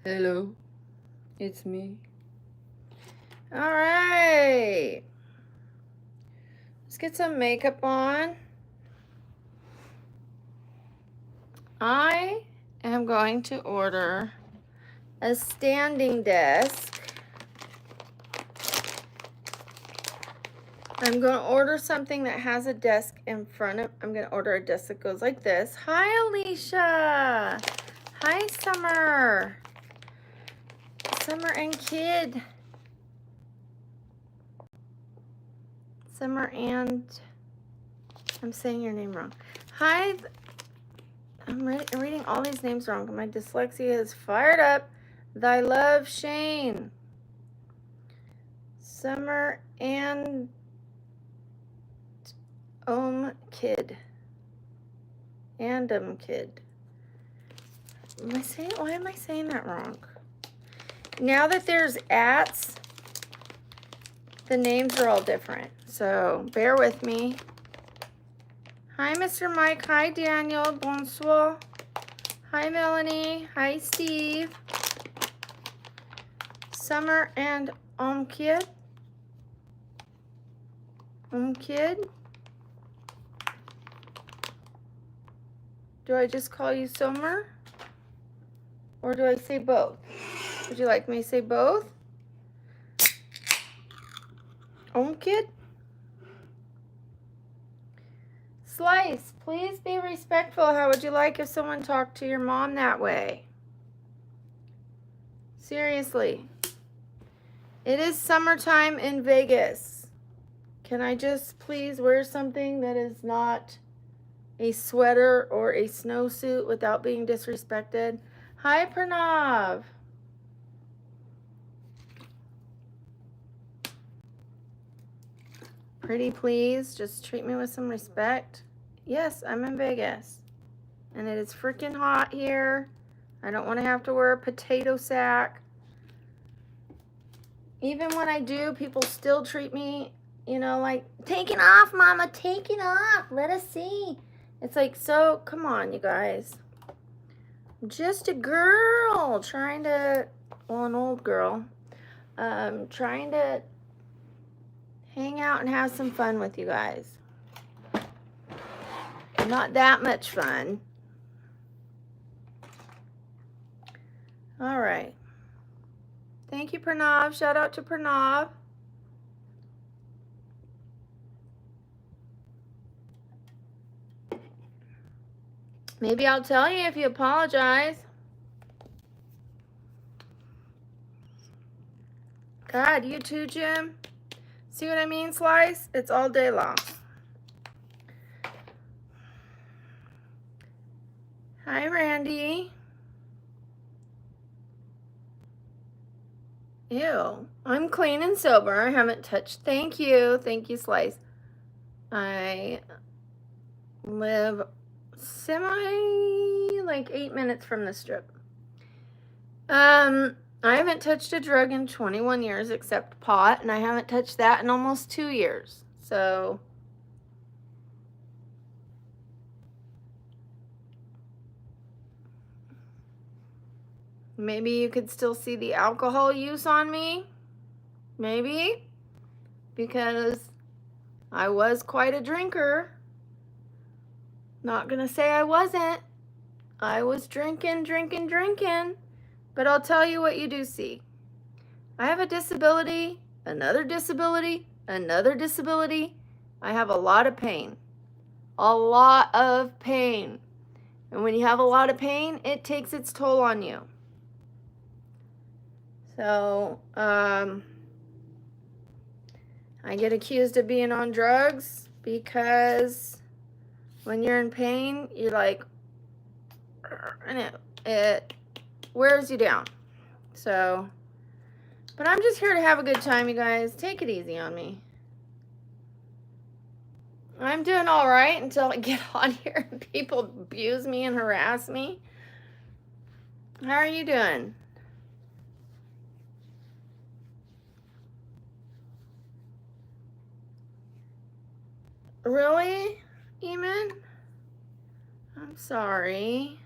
Hello, it's me. All right. Let's get some makeup on. I am going to order a standing desk. I'm going to order something that has a desk in front of. I'm going to order a desk that goes like this. Hi, Alicia. Hi, Summer. Summer and Kid. Summer and, I'm saying your name wrong. Hi, I'm reading all these names wrong. My dyslexia is fired up. Thy love, Shane. Summer and Kid. Kid. Why am I saying that wrong? Now that there's ats, the names are all different. So bear with me. Hi, Mr. Mike. Hi, Daniel. Bonsoir. Hi, Melanie. Hi, Steve. Summer and Kid. Kid. Do I just call you Summer? Or do I say both? Would you like me to say both? Kid? Slice, please be respectful. How would you like if someone talked to your mom that way? Seriously. It is summertime in Vegas. Can I just please wear something that is not a sweater or a snowsuit without being disrespected? Hi, Pranav. Pretty please, just treat me with some respect. Yes, I'm in Vegas. And it is freaking hot here. I don't want to have to wear a potato sack. Even when I do, people still treat me, like, take it off, Mama, take it off. Let us see. It's like, so, come on, you guys. I'm just a girl trying to, well, an old girl, trying to hang out and have some fun with you guys. Not that much fun. All right. Thank you, Pranav. Shout out to Pranav. Maybe I'll tell you if you apologize. God, you too, Jim. See what I mean, Slice? It's all day long. Hi, Randy. Ew. I'm clean and sober. I haven't touched. Thank you. Thank you, Slice. I live like 8 minutes from the strip. I haven't touched a drug in 21 years except pot, and I haven't touched that in almost 2 years. So maybe you could still see the alcohol use on me. Maybe. Because I was quite a drinker. Not gonna say I wasn't. I was drinking. But I'll tell you what you do see. I have a disability, another disability, another disability. I have a lot of pain. A lot of pain. And when you have a lot of pain, it takes its toll on you. So, I get accused of being on drugs because when you're in pain, you're like, and it wears you down. So, but I'm just here to have a good time, you guys. Take it easy on me. I'm doing all right until I get on here and people abuse me and harass me. How are you doing? Really, Eamon? I'm sorry.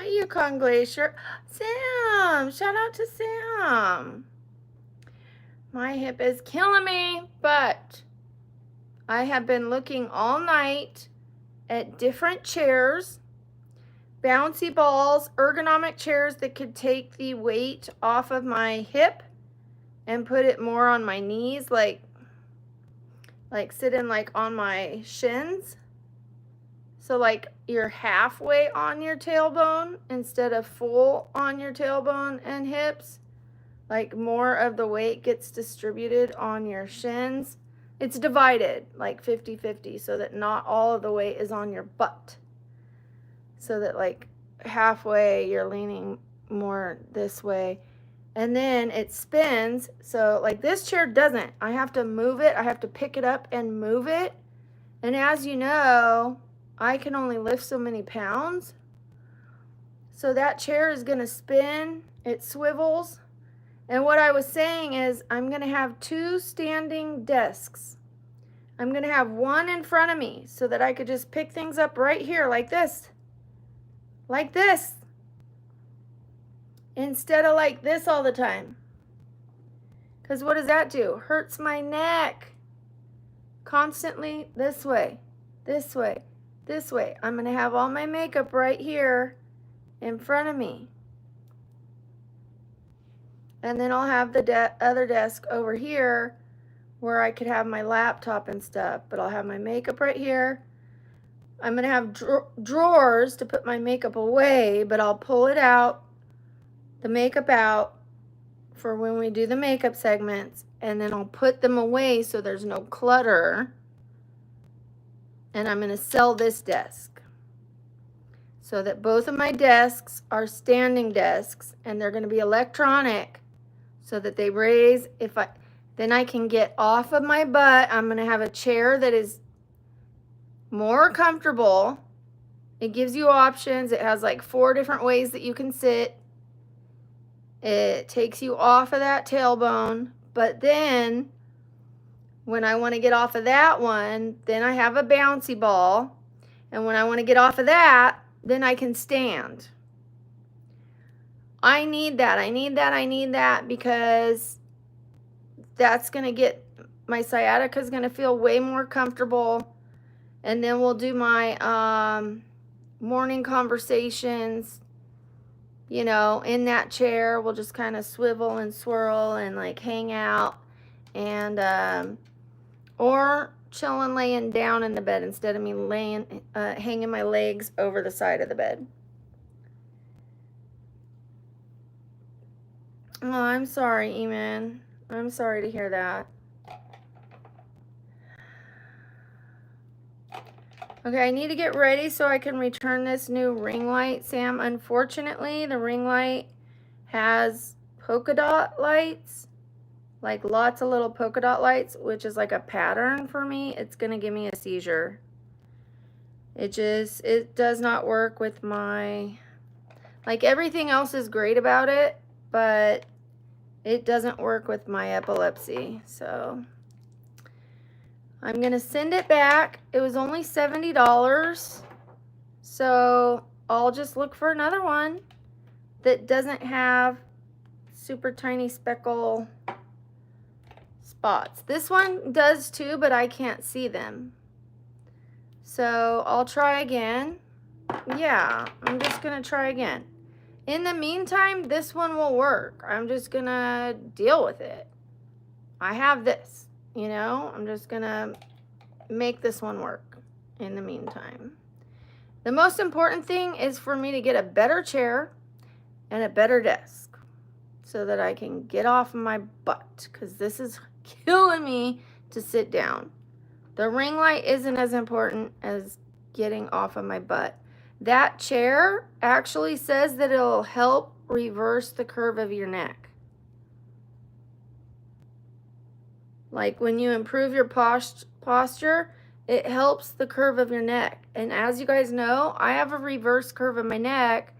Hi, Yukon Glacier. Sam, shout out to Sam. My hip is killing me, but I have been looking all night at different chairs, bouncy balls, ergonomic chairs that could take the weight off of my hip and put it more on my knees, like sitting like on my shins. So like you're halfway on your tailbone instead of full on your tailbone and hips. Like more of the weight gets distributed on your shins. It's divided like 50-50 so that not all of the weight is on your butt. So that like halfway you're leaning more this way. And then it spins. So like this chair doesn't. I have to move it. I have to pick it up and move it. And as you know, I can only lift so many pounds. So that chair is going to spin. It swivels. And what I was saying is I'm going to have 2 standing desks. I'm going to have one in front of me so that I could just pick things up right here like this. Like this. Instead of like this all the time. Because what does that do? Hurts my neck. Constantly this way, this way, this way. I'm going to have all my makeup right here in front of me. And then I'll have the other desk over here where I could have my laptop and stuff. But I'll have my makeup right here. I'm going to have drawers to put my makeup away, but I'll pull it out, the makeup out for when we do the makeup segments. And then I'll put them away so there's no clutter. And I'm going to sell this desk. So that both of my desks are standing desks and they're going to be electronic so that they raise. Then I can get off of my butt. I'm going to have a chair that is more comfortable. It gives you options. It has like 4 different ways that you can sit. It takes you off of that tailbone. But then when I want to get off of that one, then I have a bouncy ball. And when I want to get off of that, then I can stand. I need that. I need that. I need that because that's going to get my sciatica is going to feel way more comfortable. And then we'll do my morning conversations, you know, in that chair. We'll just kind of swivel and swirl and like hang out and or chilling laying down in the bed instead of me laying hanging my legs over the side of the bed. Oh, I'm sorry, Eamon. I'm sorry to hear that. Okay, I need to get ready so I can return this new ring light, Sam. Unfortunately, the ring light has polka dot lights, like lots of little polka dot lights, which is like a pattern for me. It's going to give me a seizure. It does not work with my, like everything else is great about it, but it doesn't work with my epilepsy. So I'm going to send it back. It was only $70. So I'll just look for another one that doesn't have super tiny speckle spots. This one does too, but I can't see them. So I'll try again. Yeah, I'm just going to try again. In the meantime, this one will work. I'm just going to deal with it. I have this, you know. I'm just going to make this one work in the meantime. The most important thing is for me to get a better chair and a better desk so that I can get off my butt because this is killing me to sit down. The ring light isn't as important as getting off of my butt. That chair actually says that it'll help reverse the curve of your neck. Like when you improve your posture, it helps the curve of your neck. And as you guys know, I have a reverse curve of my neck,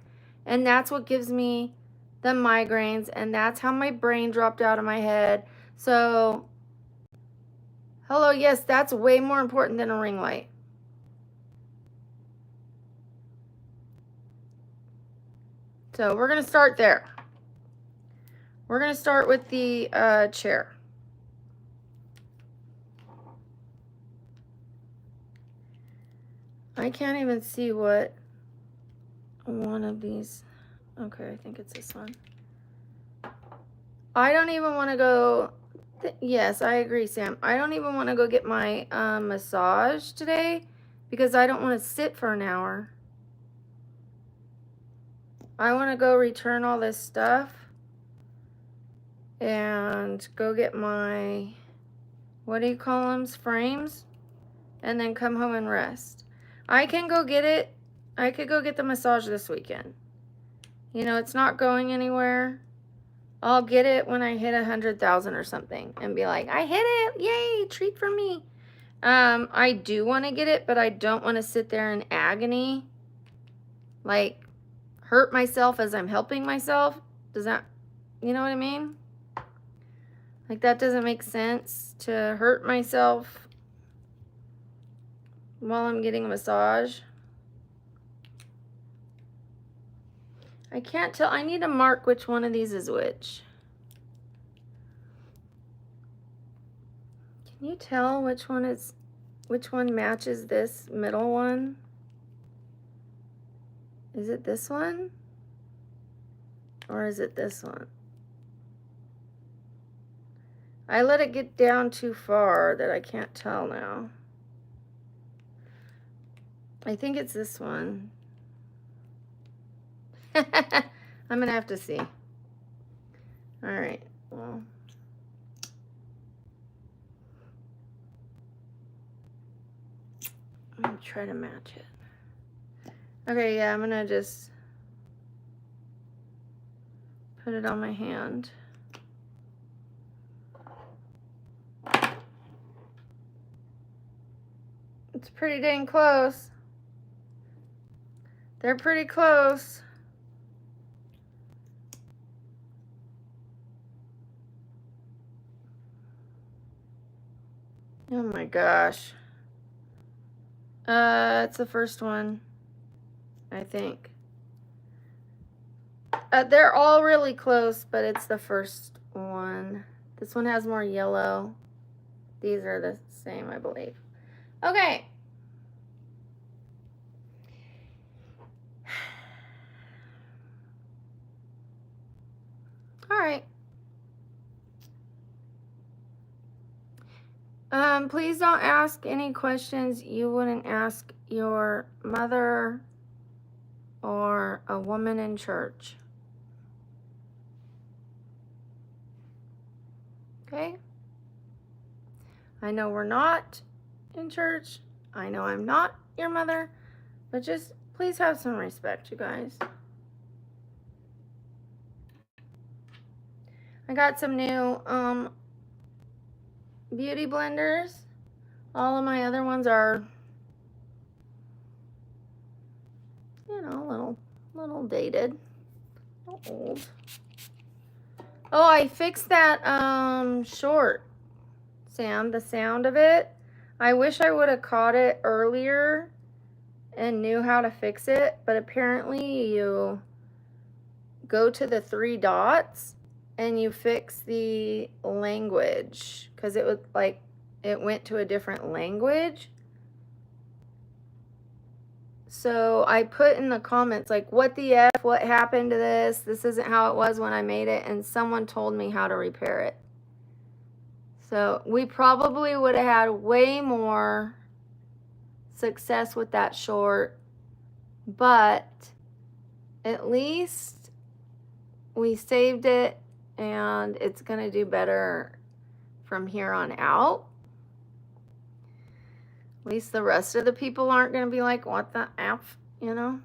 and that's what gives me the migraines, and that's how my brain dropped out of my head. So, hello, yes, that's way more important than a ring light. So we're going to start there. We're going to start with the chair. I can't even see what one of these. Okay, I think it's this one. I don't even want to go. Yes, I agree, Sam. I don't even want to go get my massage today because I don't want to sit for an hour. I want to go return all this stuff and go get my, what do you call them, frames, and then come home and rest. I can go get it. I could go get the massage this weekend. You know, it's not going anywhere. I'll get it when I hit 100,000 or something and be like, I hit it, yay, treat for me. I do want to get it, but I don't want to sit there in agony, like hurt myself as I'm helping myself. Does that, you know what I mean? Like that doesn't make sense to hurt myself while I'm getting a massage. I can't tell. I need to mark which one of these is which. Can you tell which one matches this middle one? Is it this one? Or is it this one? I let it get down too far that I can't tell now. I think it's this one. I'm going to have to see. All right. Well, I'm going to try to match it. Okay, yeah, I'm going to just put it on my hand. It's pretty dang close. They're pretty close. Oh my gosh. It's the first one, I think. They're all really close, but it's the first one. This one has more yellow. These are the same, I believe. Okay. All right. Please don't ask any questions you wouldn't ask your mother or a woman in church. Okay? I know we're not in church. I know I'm not your mother, but just please have some respect, you guys. I got some new beauty blenders. All of my other ones are, you know, a little dated, a little old. Oh, I fixed that short, Sam, the sound of it. I wish I would have caught it earlier and knew how to fix it, but apparently you go to the 3 dots and you fix the language, because it was like it went to a different language. So I put in the comments, like, what the F, what happened to this? This isn't how it was when I made it. And someone told me how to repair it. So we probably would have had way more success with that short, but at least we saved it and it's going to do better from here on out. At least the rest of the people aren't going to be like, what the F, you know?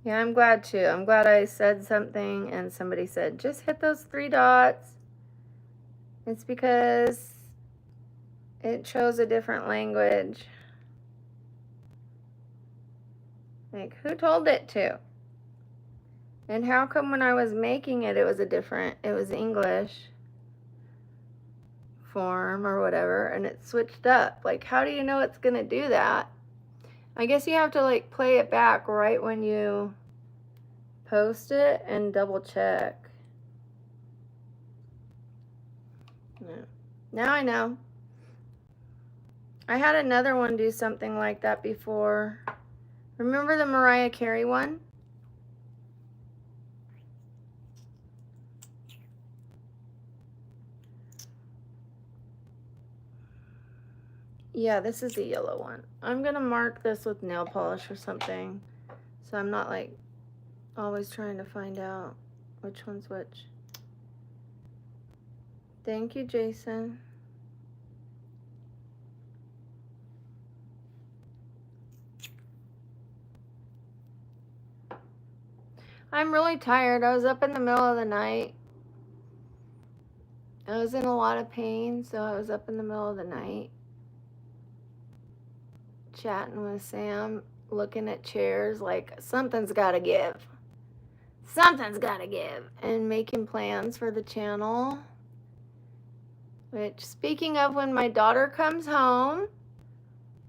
Yeah, I'm glad too. I'm glad I said something and somebody said, just hit those 3 dots. It's because it chose a different language. Like, who told it to? And how come when I was making it, it was English form or whatever, and it switched up. Like, how do you know it's gonna do that? I guess you have to like play it back right when you post it and double check. Yeah. Now I know. I had another one do something like that before. Remember the Mariah Carey one? Yeah, this is the yellow one. I'm gonna mark this with nail polish or something, so I'm not like always trying to find out which one's which. Thank you, Jason. I'm really tired. I was up in the middle of the night. I was in a lot of pain, so I was up in the middle of the night chatting with Sam, looking at chairs like something's gotta give. Something's gotta give. And making plans for the channel. Which, speaking of, when my daughter comes home,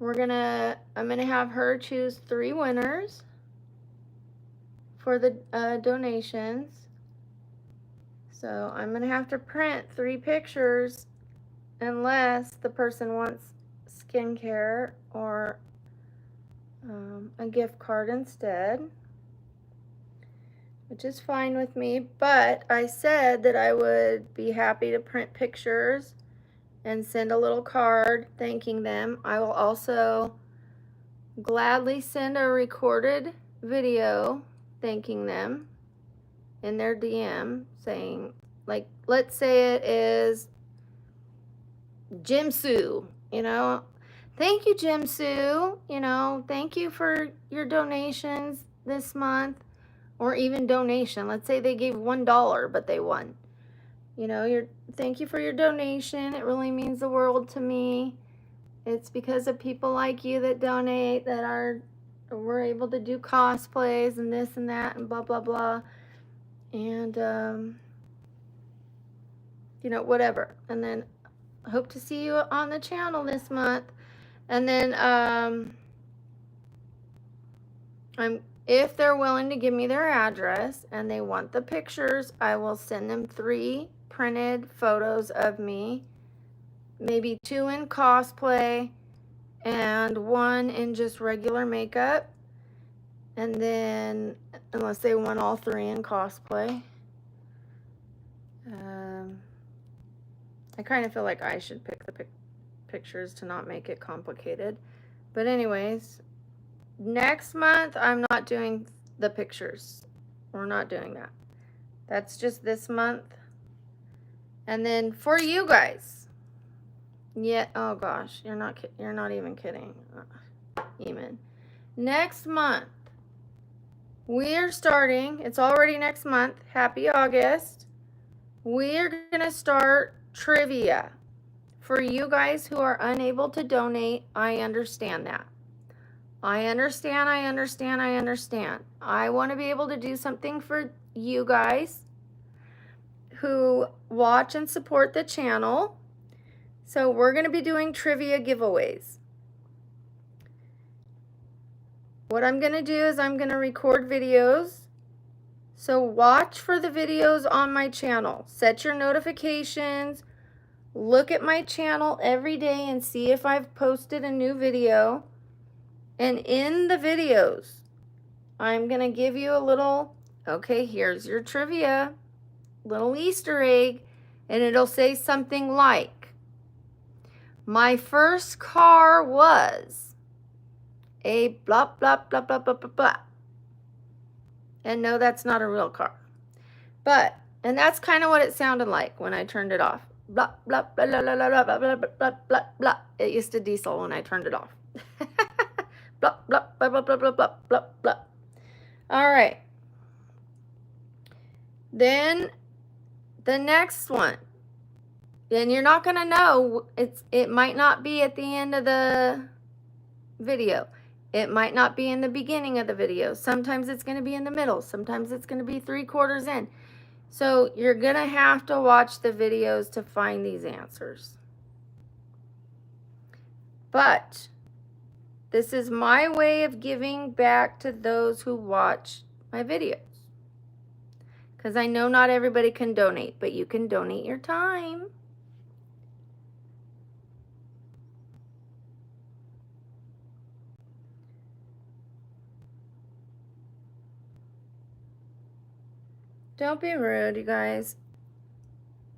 I'm gonna have her choose 3 winners for the donations. So I'm gonna have to print 3 pictures unless the person wants skincare or a gift card instead, which is fine with me. But I said that I would be happy to print pictures and send a little card thanking them. I will also gladly send a recorded video thanking them in their DM, saying, like, let's say it is Jim Sue, you know, thank you, Jim Sue, you know, thank you for your donations this month, or even donation. Let's say they gave $1, but they won. You know, thank you for your donation. It really means the world to me. It's because of people like you that donate that we're able to do cosplays and this and that and blah, blah, blah. And, you know, whatever. And then hope to see you on the channel this month. And then if they're willing to give me their address and they want the pictures, I will send them 3 printed photos of me, maybe 2 in cosplay and 1 in just regular makeup. And then, unless they want all 3 in cosplay, I kind of feel like I should pick the pictures to not make it complicated. But anyways, next month I'm not doing the pictures. We're not doing that. That's just this month. And then for you guys, yeah, oh gosh, you're not even kidding. Eamon. Next month we're starting, it's already next month, happy August. We're gonna start trivia. For you guys who are unable to donate, I understand that. I understand. I want to be able to do something for you guys who watch and support the channel. So we're going to be doing trivia giveaways. What I'm going to do is I'm going to record videos. So watch for the videos on my channel. Set your notifications. Look at my channel every day and see if I've posted a new video. And in the videos, I'm going to give you a little, okay, here's your trivia, little Easter egg, and it'll say something like, my first car was a blah, blah, blah, blah, blah, blah, blah. And no, that's not a real car. But, and that's kind of what it sounded like when I turned it off. Blah, blah, blah, blah, blah, blah, blah, blah, blah, blah, blah. It used to diesel when I turned it off. Blah, blah, blah, blah, blah, blah, blah, blah, blah. All right. Then the next one. Then you're not going to know. It might not be at the end of the video. It might not be in the beginning of the video. Sometimes it's going to be in the middle. Sometimes it's going to be 3/4 in. So you're going to have to watch the videos to find these answers. But this is my way of giving back to those who watch my videos. Because I know not everybody can donate, but you can donate your time. Don't be rude, you guys.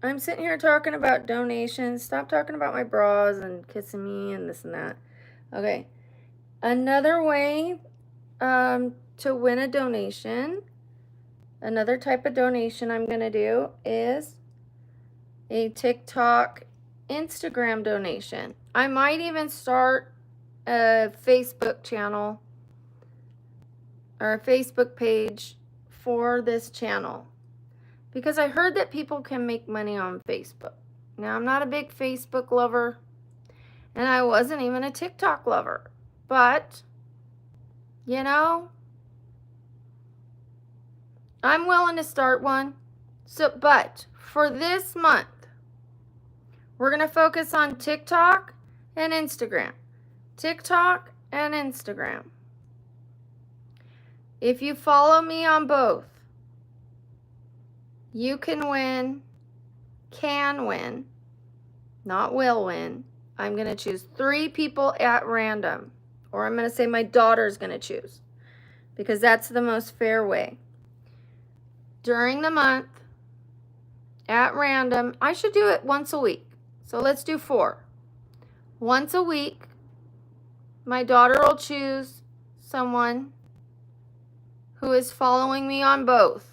I'm sitting here talking about donations. Stop talking about my bras and kissing me and this and that. Okay. Another way to win a donation, another type of donation I'm going to do is a TikTok, Instagram donation. I might even start a Facebook channel or a Facebook page for this channel because I heard that people can make money on Facebook. Now, I'm not a big Facebook lover and I wasn't even a TikTok lover, but you know, I'm willing to start one. But for this month, we're going to focus on TikTok and Instagram. TikTok and Instagram. If you follow me on both, you can win, not will win. I'm going to choose 3 people at random. Or I'm going to say my daughter's going to choose. Because that's the most fair way. During the month, at random, I should do it once a week. So let's do 4. Once a week, my daughter will choose someone who is following me on both.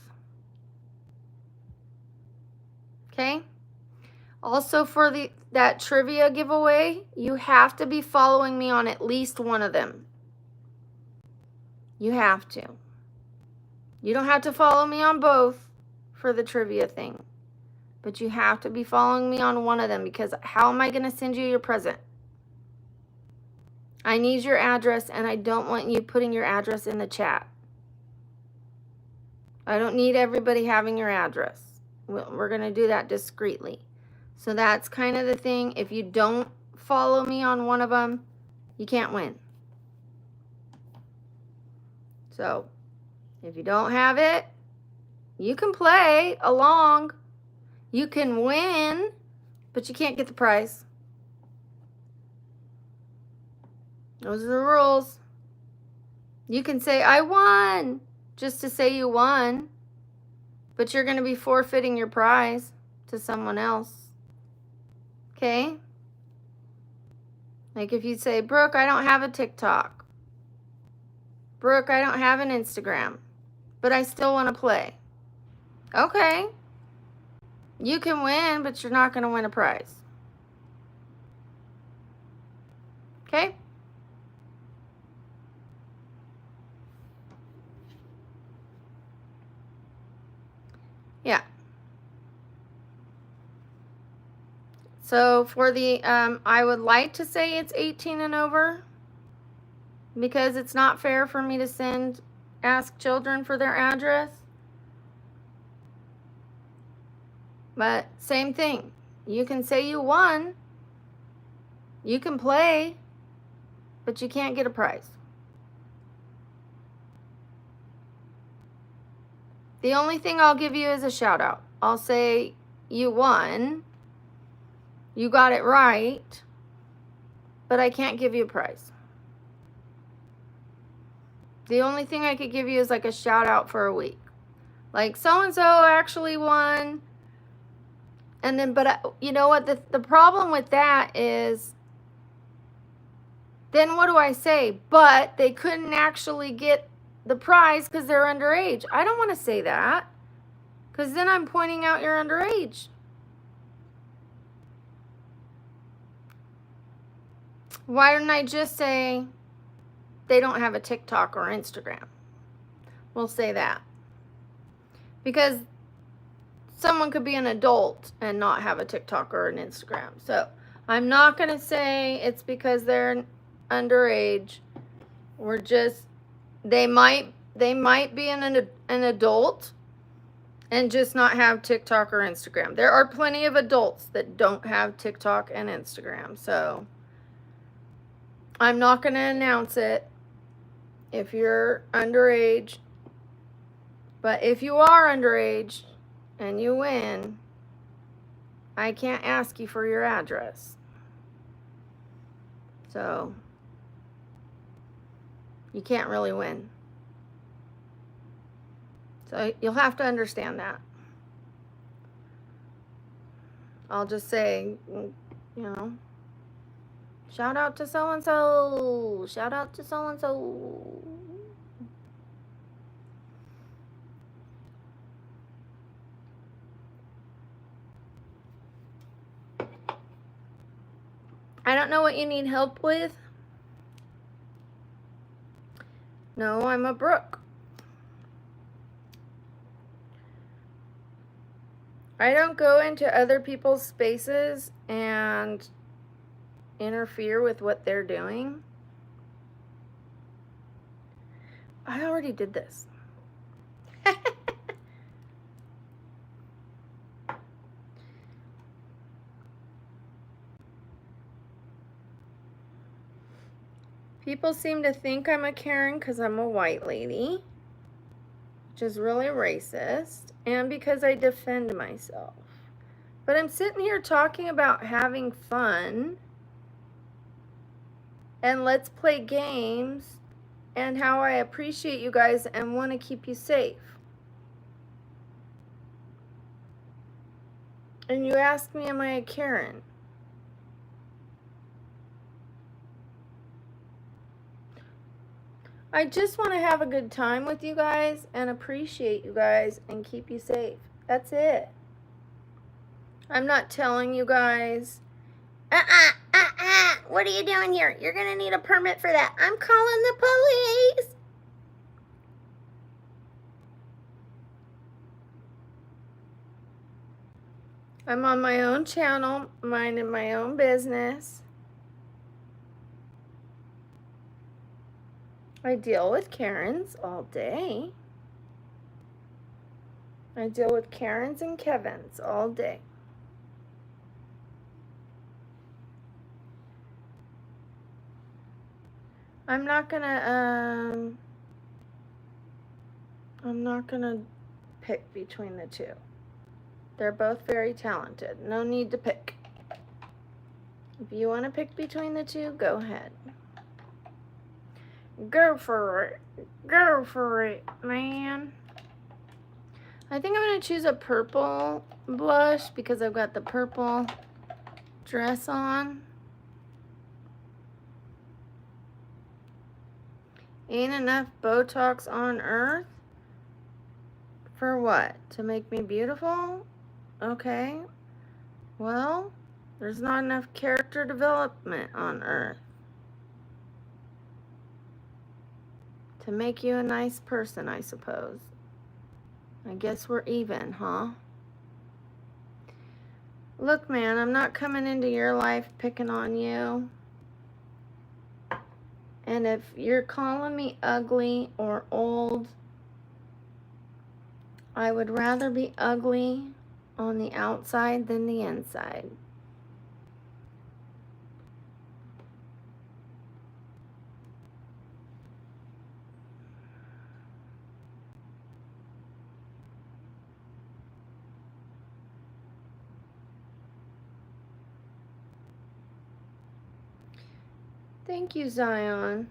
Okay? Also for that trivia giveaway, you have to be following me on at least one of them. You have to. You don't have to follow me on both for the trivia thing. But you have to be following me on one of them because how am I going to send you your present? I need your address and I don't want you putting your address in the chat. I don't need everybody having your address. We're going to do that discreetly. So that's kind of the thing. If you don't follow me on one of them, you can't win. So if you don't have it, you can play along. You can win, but you can't get the prize. Those are the rules. You can say, I won, just to say you won, but you're going to be forfeiting your prize to someone else. Okay? Like if you say, Brooke, I don't have a TikTok. Brooke, I don't have an Instagram, but I still want to play. Okay. You can win, but you're not going to win a prize. Okay? Yeah. So for the, I would like to say it's 18 and over because it's not fair for me to ask children for their address. But same thing. You can say you won. You can play, but you can't get a prize. The only thing I'll give you is a shout out. I'll say you won. You got it right, but I can't give you a prize. The only thing I could give you is like a shout out for a week. Like so-and-so actually won. And then, but you know what? The problem with that is, then what do I say? But they couldn't actually get the prize because they're underage. I don't want to say that because then I'm pointing out you're underage. Why don't I just say they don't have a TikTok or Instagram? We'll say that. Because someone could be an adult and not have a TikTok or an Instagram. So I'm not going to say it's because they're underage. We're just, they might be an adult and just not have TikTok or Instagram. There are plenty of adults that don't have TikTok and Instagram. So I'm not going to announce it if you're underage. But if you are underage and you win, I can't ask you for your address. So you can't really win. So you'll have to understand that. I'll just say, you know, shout out to so-and-so. Shout out to so-and-so. I don't know what you need help with. No, I'm a Brook. I don't go into other people's spaces and interfere with what they're doing. I already did this. People seem to think I'm a Karen because I'm a white lady, which is really racist, and because I defend myself. But I'm sitting here talking about having fun and let's play games and how I appreciate you guys and want to keep you safe. And you ask me, am I a Karen? I just want to have a good time with you guys and appreciate you guys and keep you safe. That's it. I'm not telling you guys, what are you doing here? You're going to need a permit for that. I'm calling the police. I'm on my own channel, minding my own business. I deal with Karens all day. I deal with Karens and Kevins all day. I'm not gonna pick between the two. They're both very talented. No need to pick. If you want to pick between the two, go ahead. Go for it. Go for it, man. I think I'm going to choose a purple blush because I've got the purple dress on. Ain't enough Botox on earth? For what? To make me beautiful? Okay. Well, there's not enough character development on earth to make you a nice person, I suppose. I guess we're even, huh? Look, man, I'm not coming into your life picking on you. And if you're calling me ugly or old, I would rather be ugly on the outside than the inside. Thank you, Zion.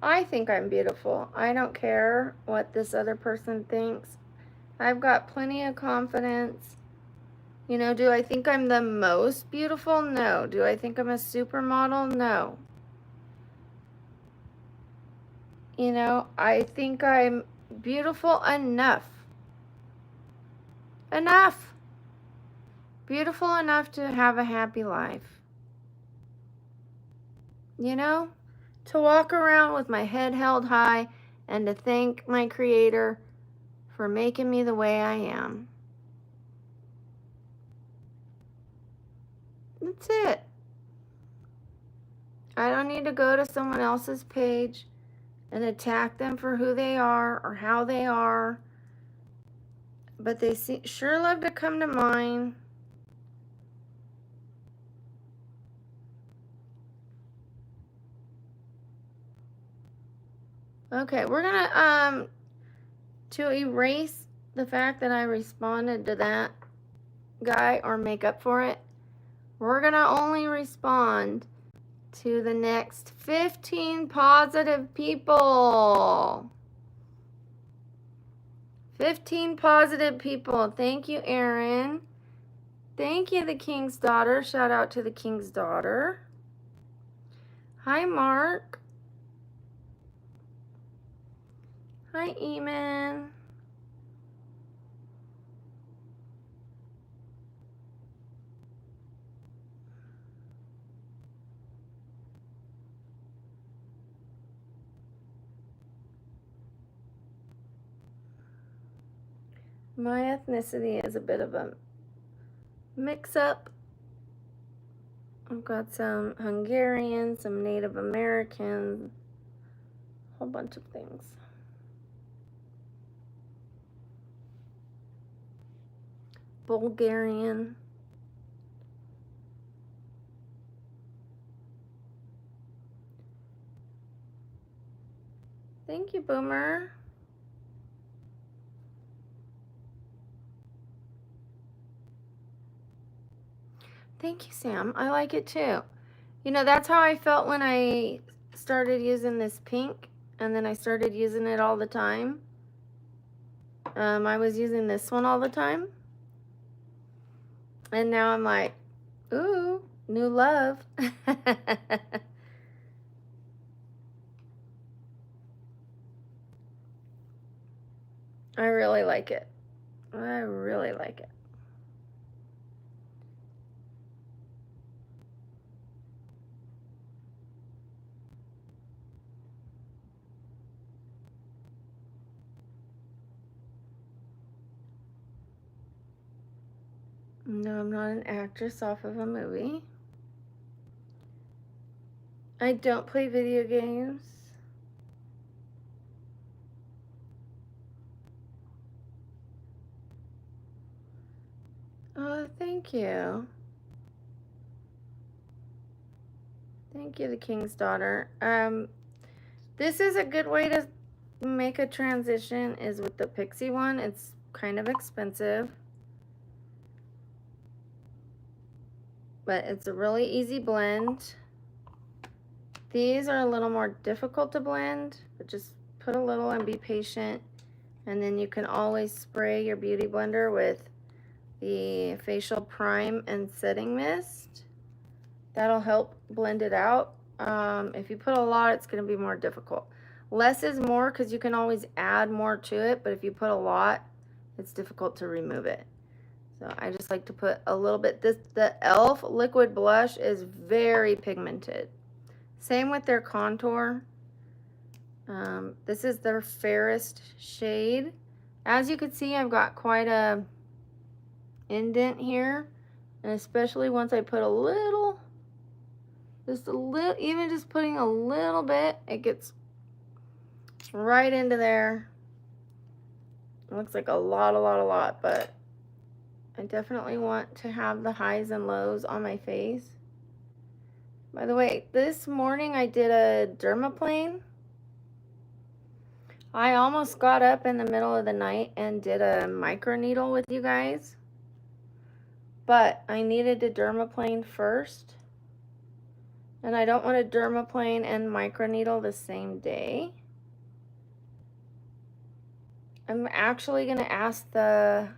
I think I'm beautiful. I don't care what this other person thinks. I've got plenty of confidence. You know, do I think I'm the most beautiful? No. Do I think I'm a supermodel? No. You know, I think I'm beautiful enough. Enough. Beautiful enough to have a happy life. You know, to walk around with my head held high and to thank my Creator for making me the way I am. That's it. I don't need to go to someone else's page and attack them for who they are or how they are. But they sure love to come to mine. Okay, we're gonna, to erase the fact that I responded to that guy or make up for it, we're gonna only respond to the next 15 positive people. 15 positive people. Thank you, Erin. Thank you, the King's Daughter. Shout out to the King's Daughter. Hi, Mark. Hi, Eamon. My ethnicity is a bit of a mix-up. I've got some Hungarian, some Native American, a whole bunch of things. Bulgarian. Thank you, Boomer. Thank you, Sam. I like it too. You know, that's how I felt when I started using this pink, and then I started using it all the time. I was using this one all the time. And now I'm like, ooh, new love. I really like it. I really like it. No, I'm not an actress off of a movie. I don't play video games. Oh, thank you. Thank you, the King's Daughter. This is a good way to make a transition is with the Pixie one. It's kind of expensive, but it's a really easy blend. These are a little more difficult to blend, but just put a little and be patient. And then you can always spray your beauty blender with the facial prime and setting mist. That'll help blend it out. If you put a lot, it's going to be more difficult. Less is more because you can always add more to it, but if you put a lot, it's difficult to remove it. So I just like to put a little bit. The e.l.f. liquid blush is very pigmented. Same with their contour. This is their fairest shade. As you can see, I've got quite a indent here, and especially once I put a little, just a little, even just putting a little bit, it gets right into there. It looks like a lot, but I definitely want to have the highs and lows on my face. By the way, this morning I did a dermaplane. I almost got up in the middle of the night and did a microneedle with you guys, but I needed to dermaplane first, and I don't want to dermaplane and microneedle the same day. I'm actually going to ask the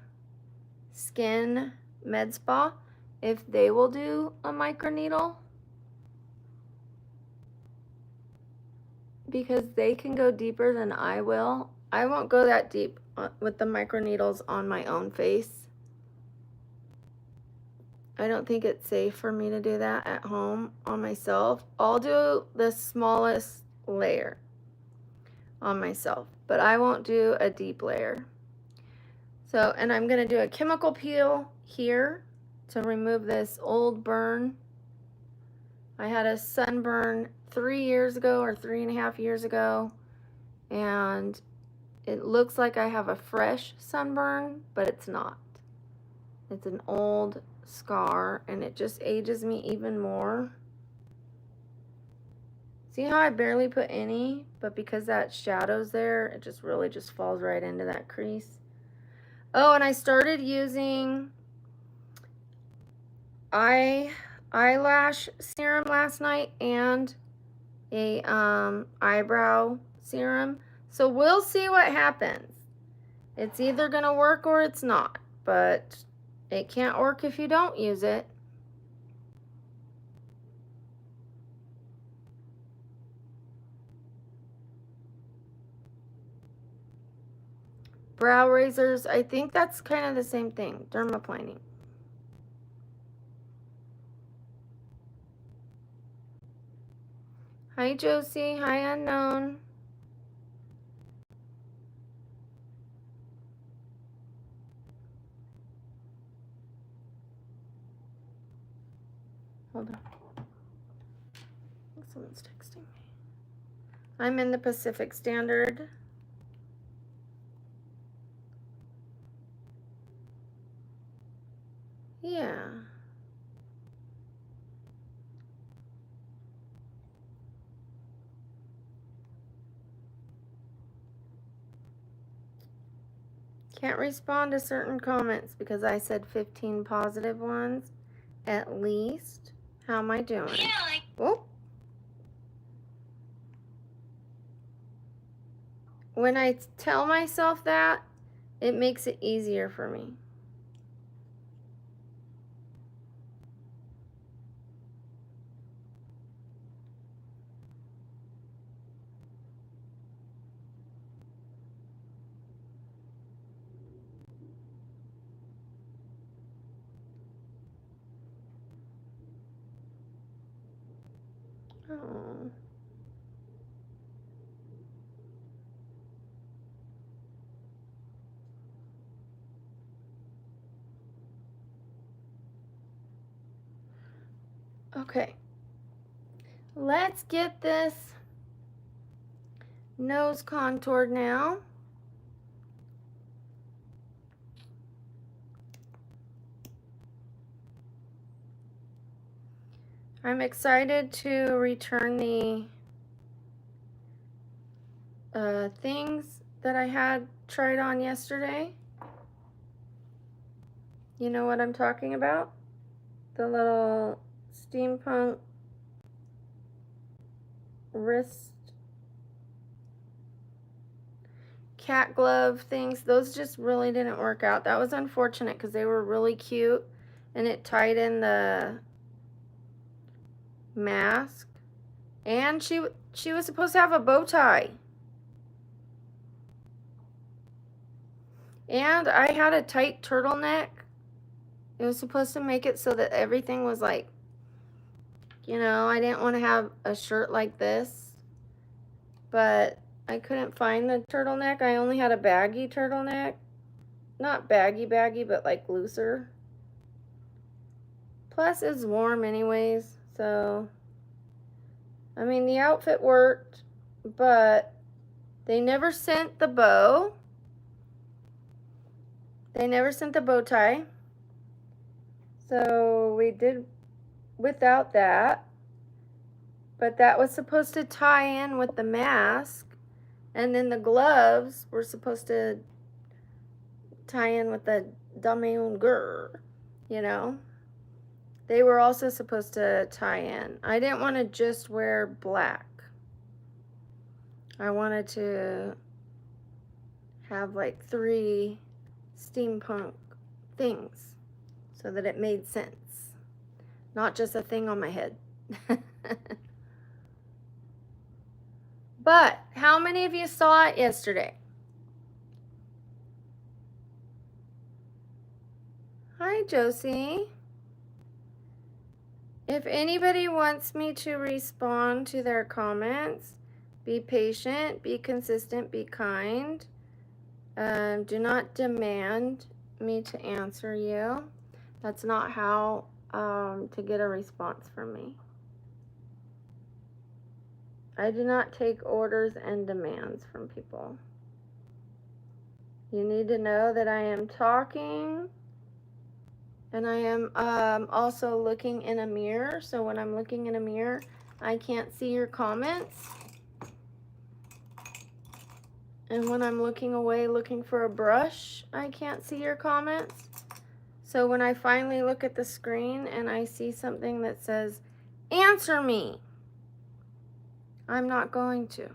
Skin Med Spa if they will do a microneedle, because they can go deeper than I will. I won't go that deep with the microneedles on my own face. I don't think it's safe for me to do that at home on myself. I'll do the smallest layer on myself, but I won't do a deep layer. So, and I'm going to do a chemical peel here to remove this old burn. I had a sunburn 3 years ago or 3.5 years ago, and it looks like I have a fresh sunburn, but it's not. It's an old scar, and it just ages me even more. See how I barely put any, but because that shadow's there, it just really just falls right into that crease. Oh, and I started using eyelash serum last night and a eyebrow serum. So we'll see what happens. It's either gonna work or it's not, but it can't work if you don't use it. Brow razors, I think that's kind of the same thing, dermaplaning. Hi Josie, hi Unknown. Hold on. Someone's texting me. I'm in the Pacific Standard. Yeah. Can't respond to certain comments because I said 15 positive ones at least. How am I doing? Oh. When I tell myself that, it makes it easier for me. Oh. Okay. Let's get this nose contoured now. I'm excited to return the things that I had tried on yesterday. You know what I'm talking about? The little steampunk wrist cat glove things. Those just really didn't work out. That was unfortunate because they were really cute and it tied in the mask. And she was supposed to have a bow tie. And I had a tight turtleneck. It was supposed to make it so that everything was like, you know, I didn't want to have a shirt like this. But I couldn't find the turtleneck. I only had a baggy turtleneck. Not baggy, but like looser. Plus, it's warm anyways. So, I mean, the outfit worked, but they never sent the bow. They never sent the bow tie. So, we did without that. But that was supposed to tie in with the mask. And then the gloves were supposed to tie in with the damier, you know. They were also supposed to tie in. I didn't want to just wear black. I wanted to have like 3 steampunk things so that it made sense. Not just a thing on my head. But how many of you saw it yesterday? Hi, Josie. If anybody wants me to respond to their comments, be patient, be consistent, be kind. Do not demand me to answer you. That's not how to get a response from me. I do not take orders and demands from people. You need to know that I am talking and I am also looking in a mirror. So when I'm looking in a mirror, I can't see your comments. And when I'm looking away looking for a brush, I can't see your comments. So when I finally look at the screen and I see something that says, answer me, I'm not going to.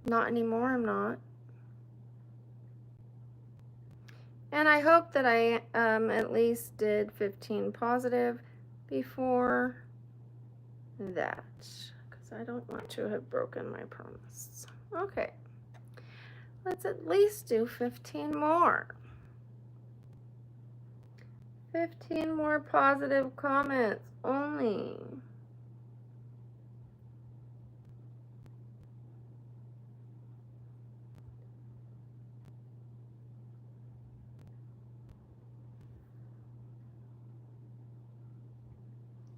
Not anymore, I'm not. And I hope that I at least did 15 positive before that, because I don't want to have broken my promise. Okay, let's at least do 15 more. 15 more positive comments only.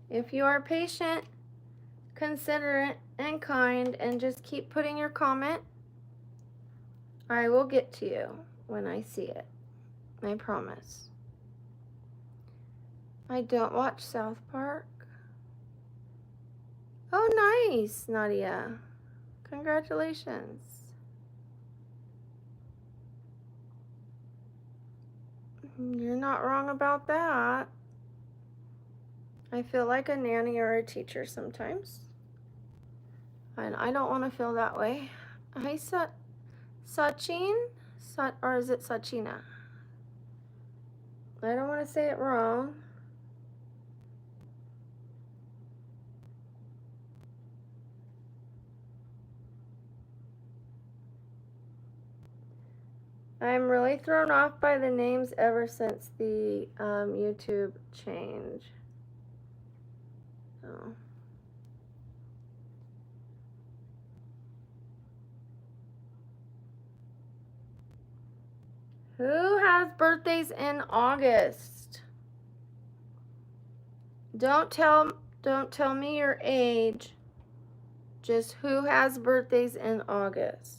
If you are patient, considerate, and kind, and just keep putting your comment, I will get to you when I see it. I promise. I don't watch South Park. Oh, nice, Nadia. Congratulations. You're not wrong about that. I feel like a nanny or a teacher sometimes. And I don't want to feel that way. Hi, Sachin? Or is it Sachina? I don't want to say it wrong. I'm really thrown off by the names ever since the YouTube change. Oh. Who has birthdays in August? Don't tell me your age. Just who has birthdays in August?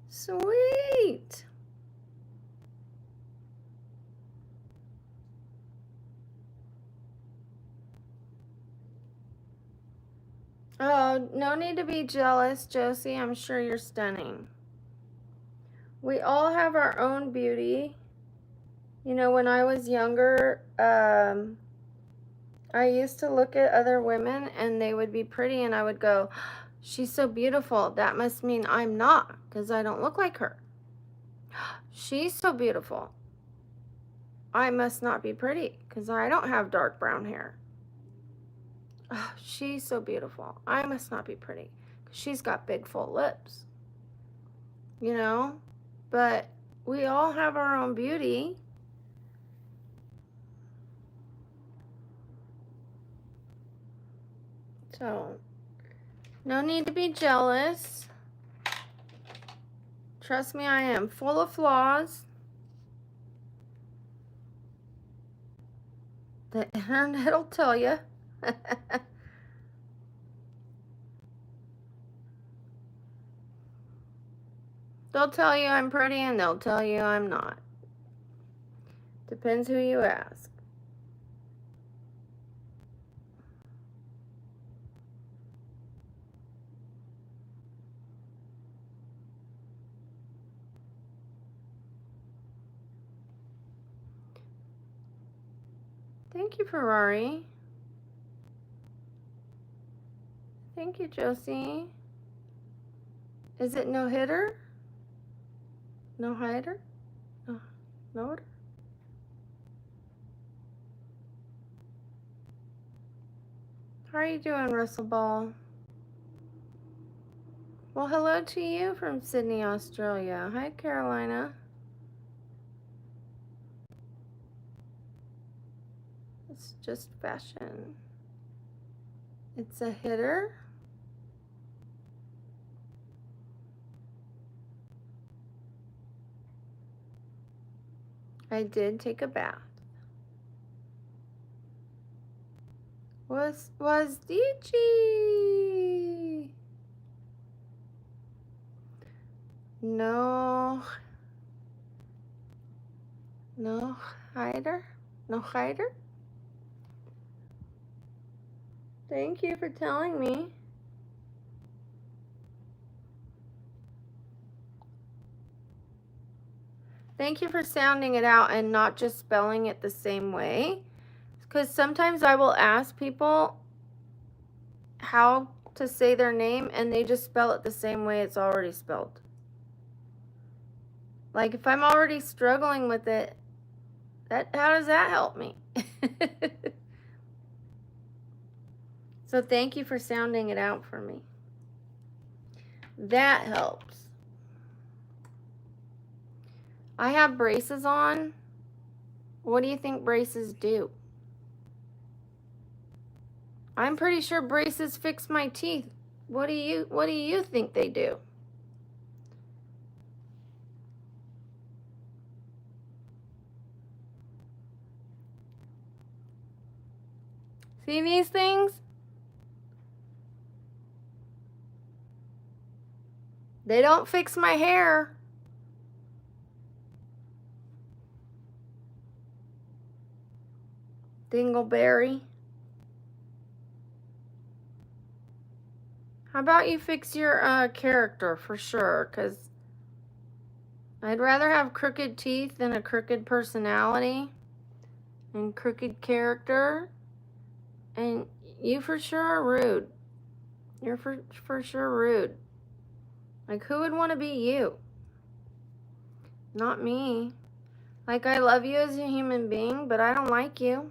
Sweet. Oh, no need to be jealous, Josie. I'm sure you're stunning. We all have our own beauty. You know, when I was younger, I used to look at other women and they would be pretty and I would go, she's so beautiful. That must mean I'm not, because I don't look like her. She's so beautiful. I must not be pretty because I don't have dark brown hair. Oh, she's so beautiful. I must not be pretty because she's got big full lips. You know? But we all have our own beauty. So, no need to be jealous. Trust me, I am full of flaws. The internet will tell you. They'll tell you I'm pretty and they'll tell you I'm not. Depends who you ask. Thank you, Ferrari. Thank you, Josie. Is it no hitter? No hitter? No hitter? How are you doing, Russell Ball? Well, hello to you from Sydney, Australia. Hi, Carolina. It's just fashion. It's a hitter. I did take a bath. Was Dichi. No. No hider? No hider? Thank you for telling me. Thank you for sounding it out and not just spelling it the same way. Because sometimes I will ask people how to say their name and they just spell it the same way it's already spelled. Like if I'm already struggling with it, how does that help me? So thank you for sounding it out for me. That helps. I have braces on. What do you think braces do? I'm pretty sure braces fix my teeth. What do you think they do? See these things? They don't fix my hair. Dingleberry. How about you fix your character for sure? Because I'd rather have crooked teeth than a crooked personality and crooked character. And you for sure are rude. You're for sure rude. Like, who would want to be you? Not me. Like, I love you as a human being, but I don't like you.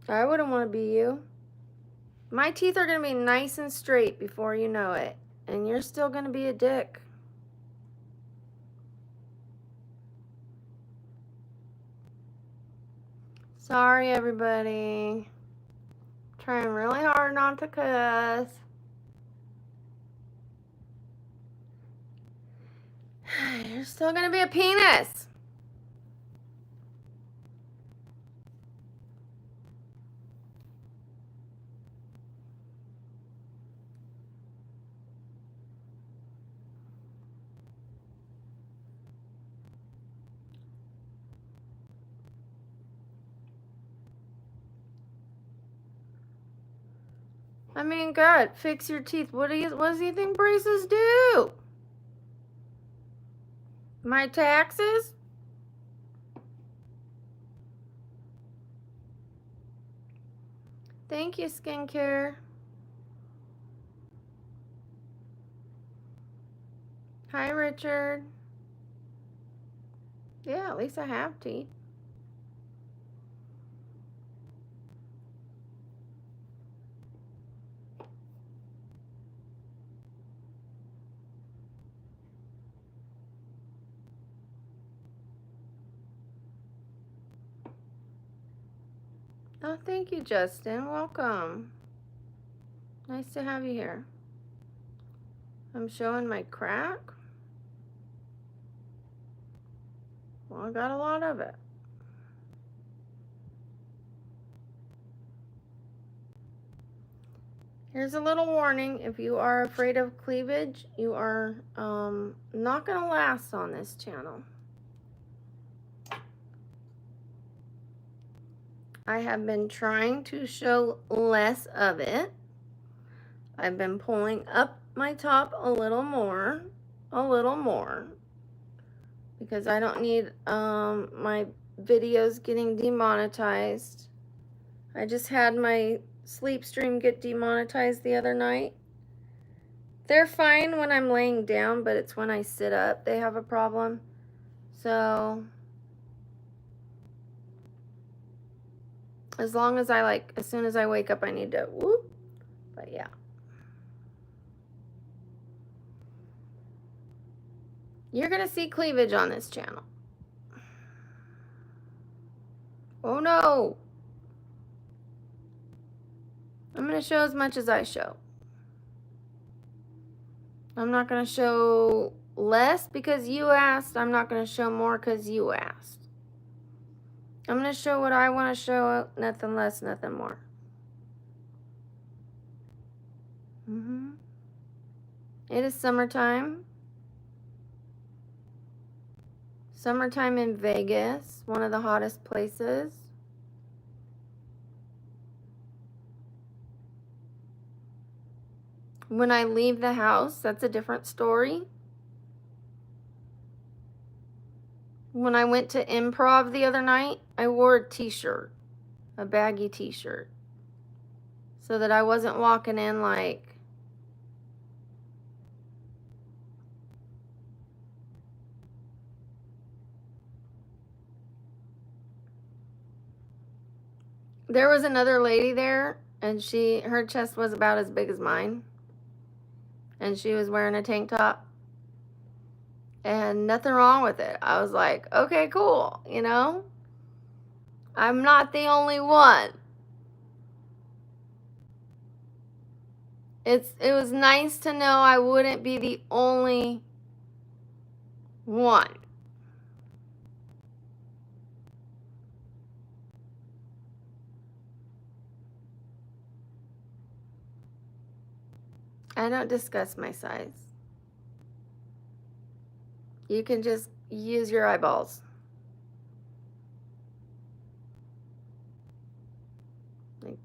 I wouldn't want to be you. My teeth are going to be nice and straight before you know it. And you're still going to be a dick. Sorry, everybody. Trying really hard not to cuss. You're still going to be a penis. I mean, God, fix your teeth. What do you think braces do? My taxes? Thank you, skincare. Hi, Richard. Yeah, at least I have teeth. Oh, thank you, Justin. Welcome. Nice to have you here. I'm showing my crack. Well, I got a lot of it. Here's a little warning. If you are afraid of cleavage, you are not going to last on this channel. I have been trying to show less of it. I've been pulling up my top a little more, because I don't need my videos getting demonetized. I just had my sleep stream get demonetized the other night. They're fine when I'm laying down, but it's when I sit up they have a problem. So as long as as soon as I wake up, I need to whoop. But yeah. You're going to see cleavage on this channel. Oh no. I'm going to show as much as I show. I'm not going to show less because you asked. I'm not going to show more because you asked. I'm going to show what I want to show, nothing less, nothing more. It is summertime. Summertime in Vegas, one of the hottest places. When I leave the house, that's a different story. When I went to improv the other night, I wore a t-shirt, a baggy t-shirt, so that I wasn't walking in like there was another lady there, and her chest was about as big as mine, and she was wearing a tank top, and nothing wrong with it. I was like, okay, cool, you know? I'm not the only one. It was nice to know I wouldn't be the only one. I don't discuss my size. You can just use your eyeballs.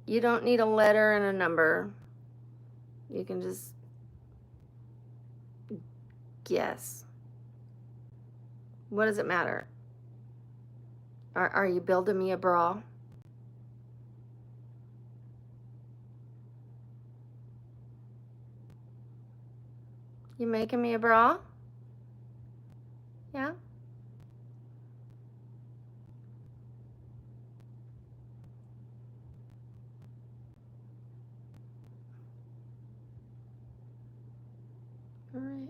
You don't need a letter and a number. You can just guess. What does it matter? Are you building me a bra? You making me a bra? Yeah? All right.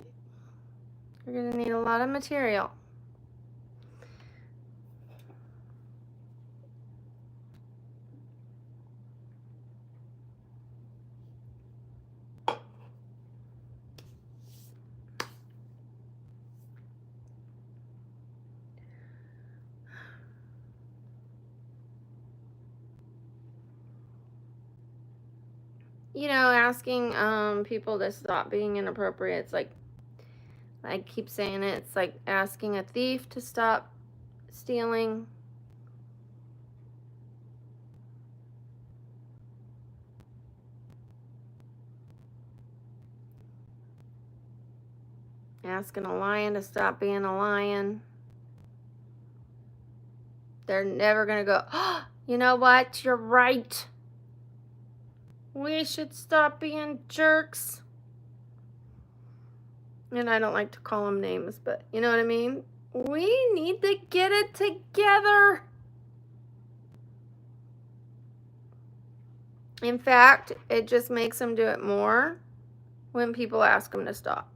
You're gonna need a lot of material. You know, asking people to stop being inappropriate, it's like, I keep saying it, it's like asking a thief to stop stealing. Asking a lion to stop being a lion. They're never gonna go, oh, you know what, you're right. We should stop being jerks. And I don't like to call them names, but you know what I mean? We need to get it together. In fact, it just makes them do it more when people ask them to stop.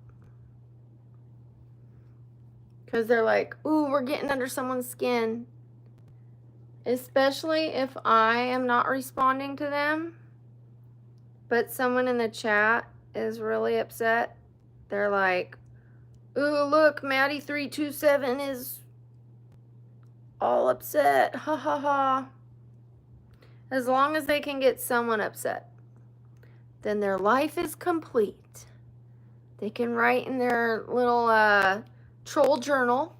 Because they're like, ooh, we're getting under someone's skin. Especially if I am not responding to them, but someone in the chat is really upset. They're like, ooh, look, Maddie327 is all upset. Ha ha ha. As long as they can get someone upset, then their life is complete. They can write in their little troll journal,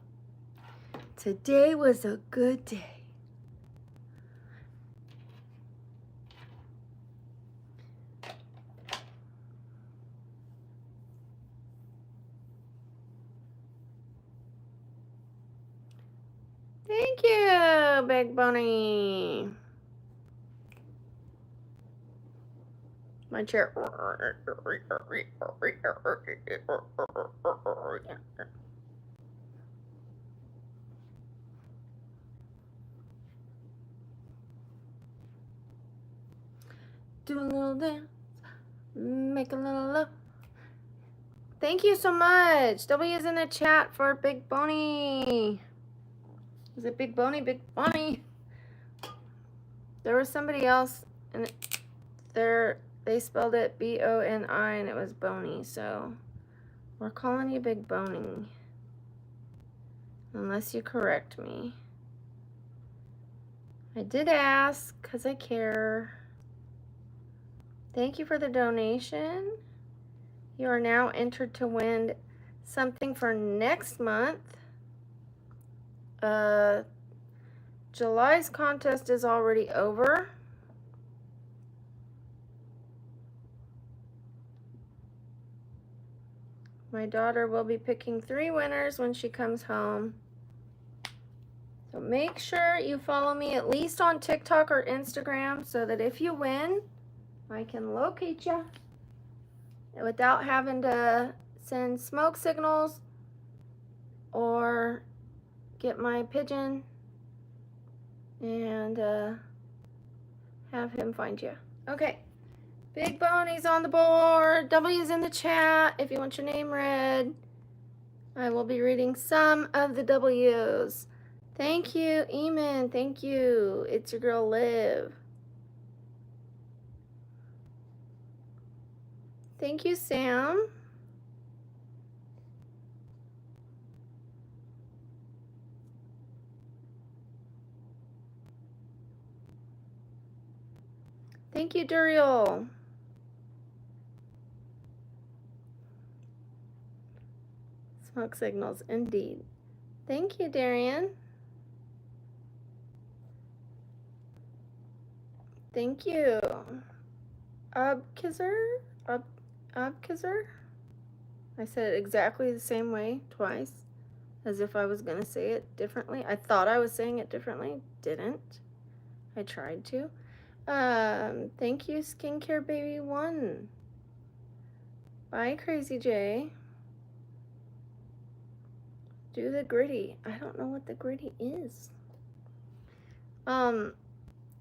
today was a good day. Thank you, Big Bunny. My chair. Do a little dance, make a little love. Thank you so much. W is in the chat for Big Bunny. Is it Big Bunny? Big Bunny. There was somebody else, and they spelled it B-O-N-I, and it was Boney. So we're calling you Big Boney, unless you correct me. I did ask because I care. Thank you for the donation. You are now entered to win something for next month. July's contest is already over. My daughter will be picking 3 winners when she comes home. So make sure you follow me at least on TikTok or Instagram so that if you win, I can locate you without having to send smoke signals or get my pigeon and have him find you. Okay, Big Boney's on the board. W's in the chat if you want your name read. I will be reading some of the W's. Thank you, Eamon. Thank you. It's your girl, Liv. Thank you, Sam. Thank you, Duriel. Smoke signals, indeed. Thank you, Darian. Thank you. Abkizer? Abkizer? I said it exactly the same way twice, as if I was going to say it differently. I thought I was saying it differently. Didn't. I tried to. Thank you, Skincare Baby 1. Bye, Crazy J. Do the gritty. I don't know what the gritty is.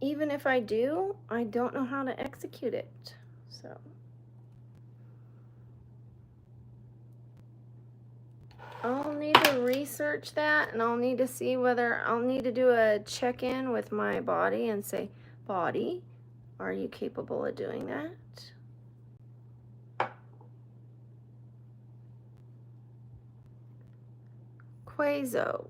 Even if I do, I don't know how to execute it. So I'll need to research that, and I'll need to see whether I'll need to do a check-in with my body and say, body, are you capable of doing that? Quazo.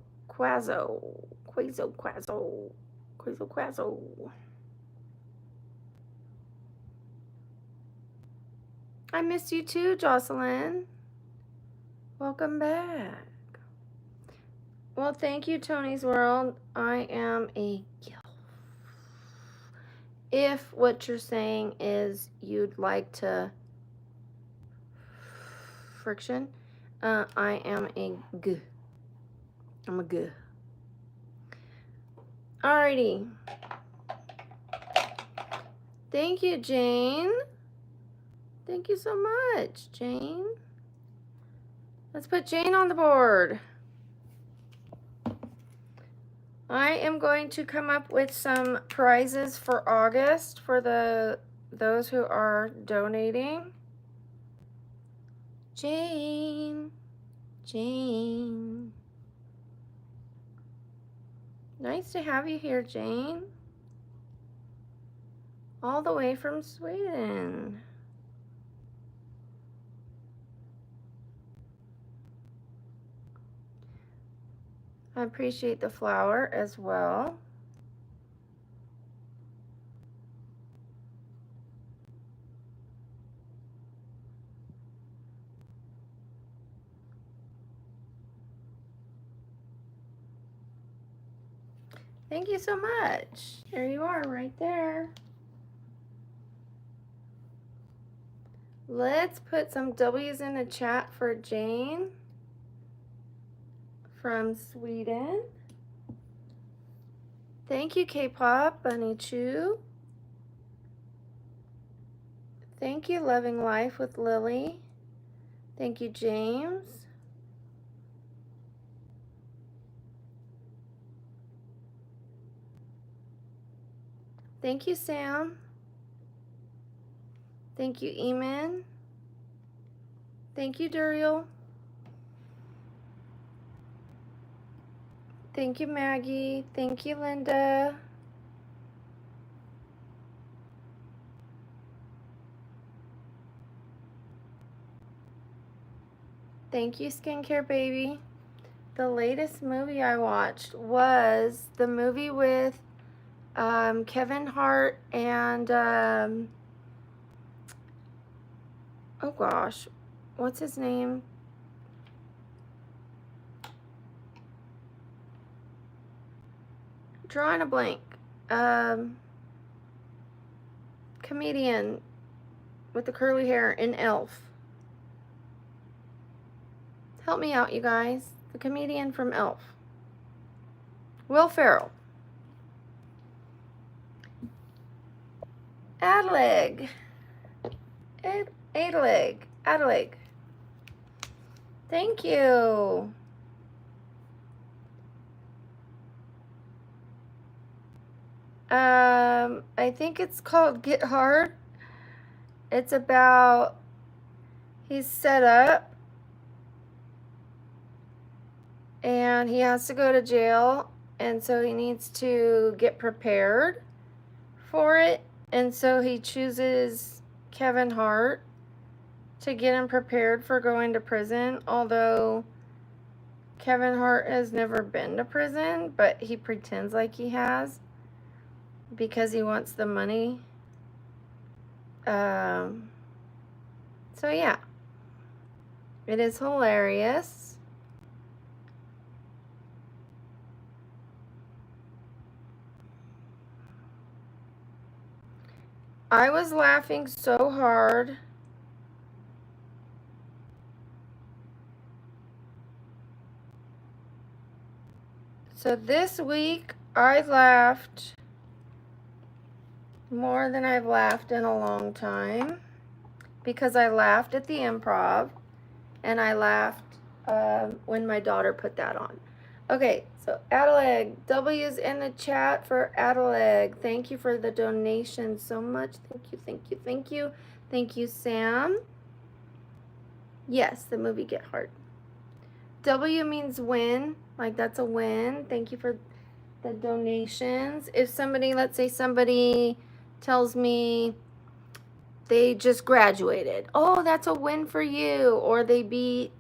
I missed you too, Jocelyn. Welcome back. Well, thank you, Tony's World. I am a gilf. If what you're saying is you'd like to friction, I am a g. I'm a g. Alrighty. Thank you, Jane. Thank you so much, Jane. Let's put Jane on the board. I am going to come up with some prizes for August for those who are donating. Jane. Nice to have you here, Jane. All the way from Sweden. I appreciate the flower as well. Thank you so much. There you are, right there. Let's put some W's in the chat for Jane from Sweden. Thank you, K-Pop, Bunny Chew. Thank you, Loving Life with Lily. Thank you, James. Thank you, Sam. Thank you, Eamon. Thank you, Duriel. Thank you, Maggie. Thank you, Linda. Thank you, Skincare Baby. The latest movie I watched was the movie with Kevin Hart and, oh gosh, what's his name? Drawing a blank. Comedian with the curly hair in Elf. Help me out, you guys. The comedian from Elf. Will Ferrell. Adelaide. Adelaide. Thank you. I think it's called Get Hard. It's about he's set up and he has to go to jail, and so he needs to get prepared for it, and so he chooses Kevin Hart to get him prepared for going to prison, although Kevin Hart has never been to prison, but he pretends like he has because he wants the money. So yeah, it is hilarious. I was laughing so hard. So this week I laughed more than I've laughed in a long time because I laughed at the improv and I laughed when my daughter put that on. Okay, so Adelaide, W's in the chat for Adelaide. Thank you for the donation so much. Thank you. Thank you, Sam. Yes, the movie Get Hard. W means win, like that's a win. Thank you for the donations. If somebody, let's say somebody tells me they just graduated, oh, that's a win for you. Or they beat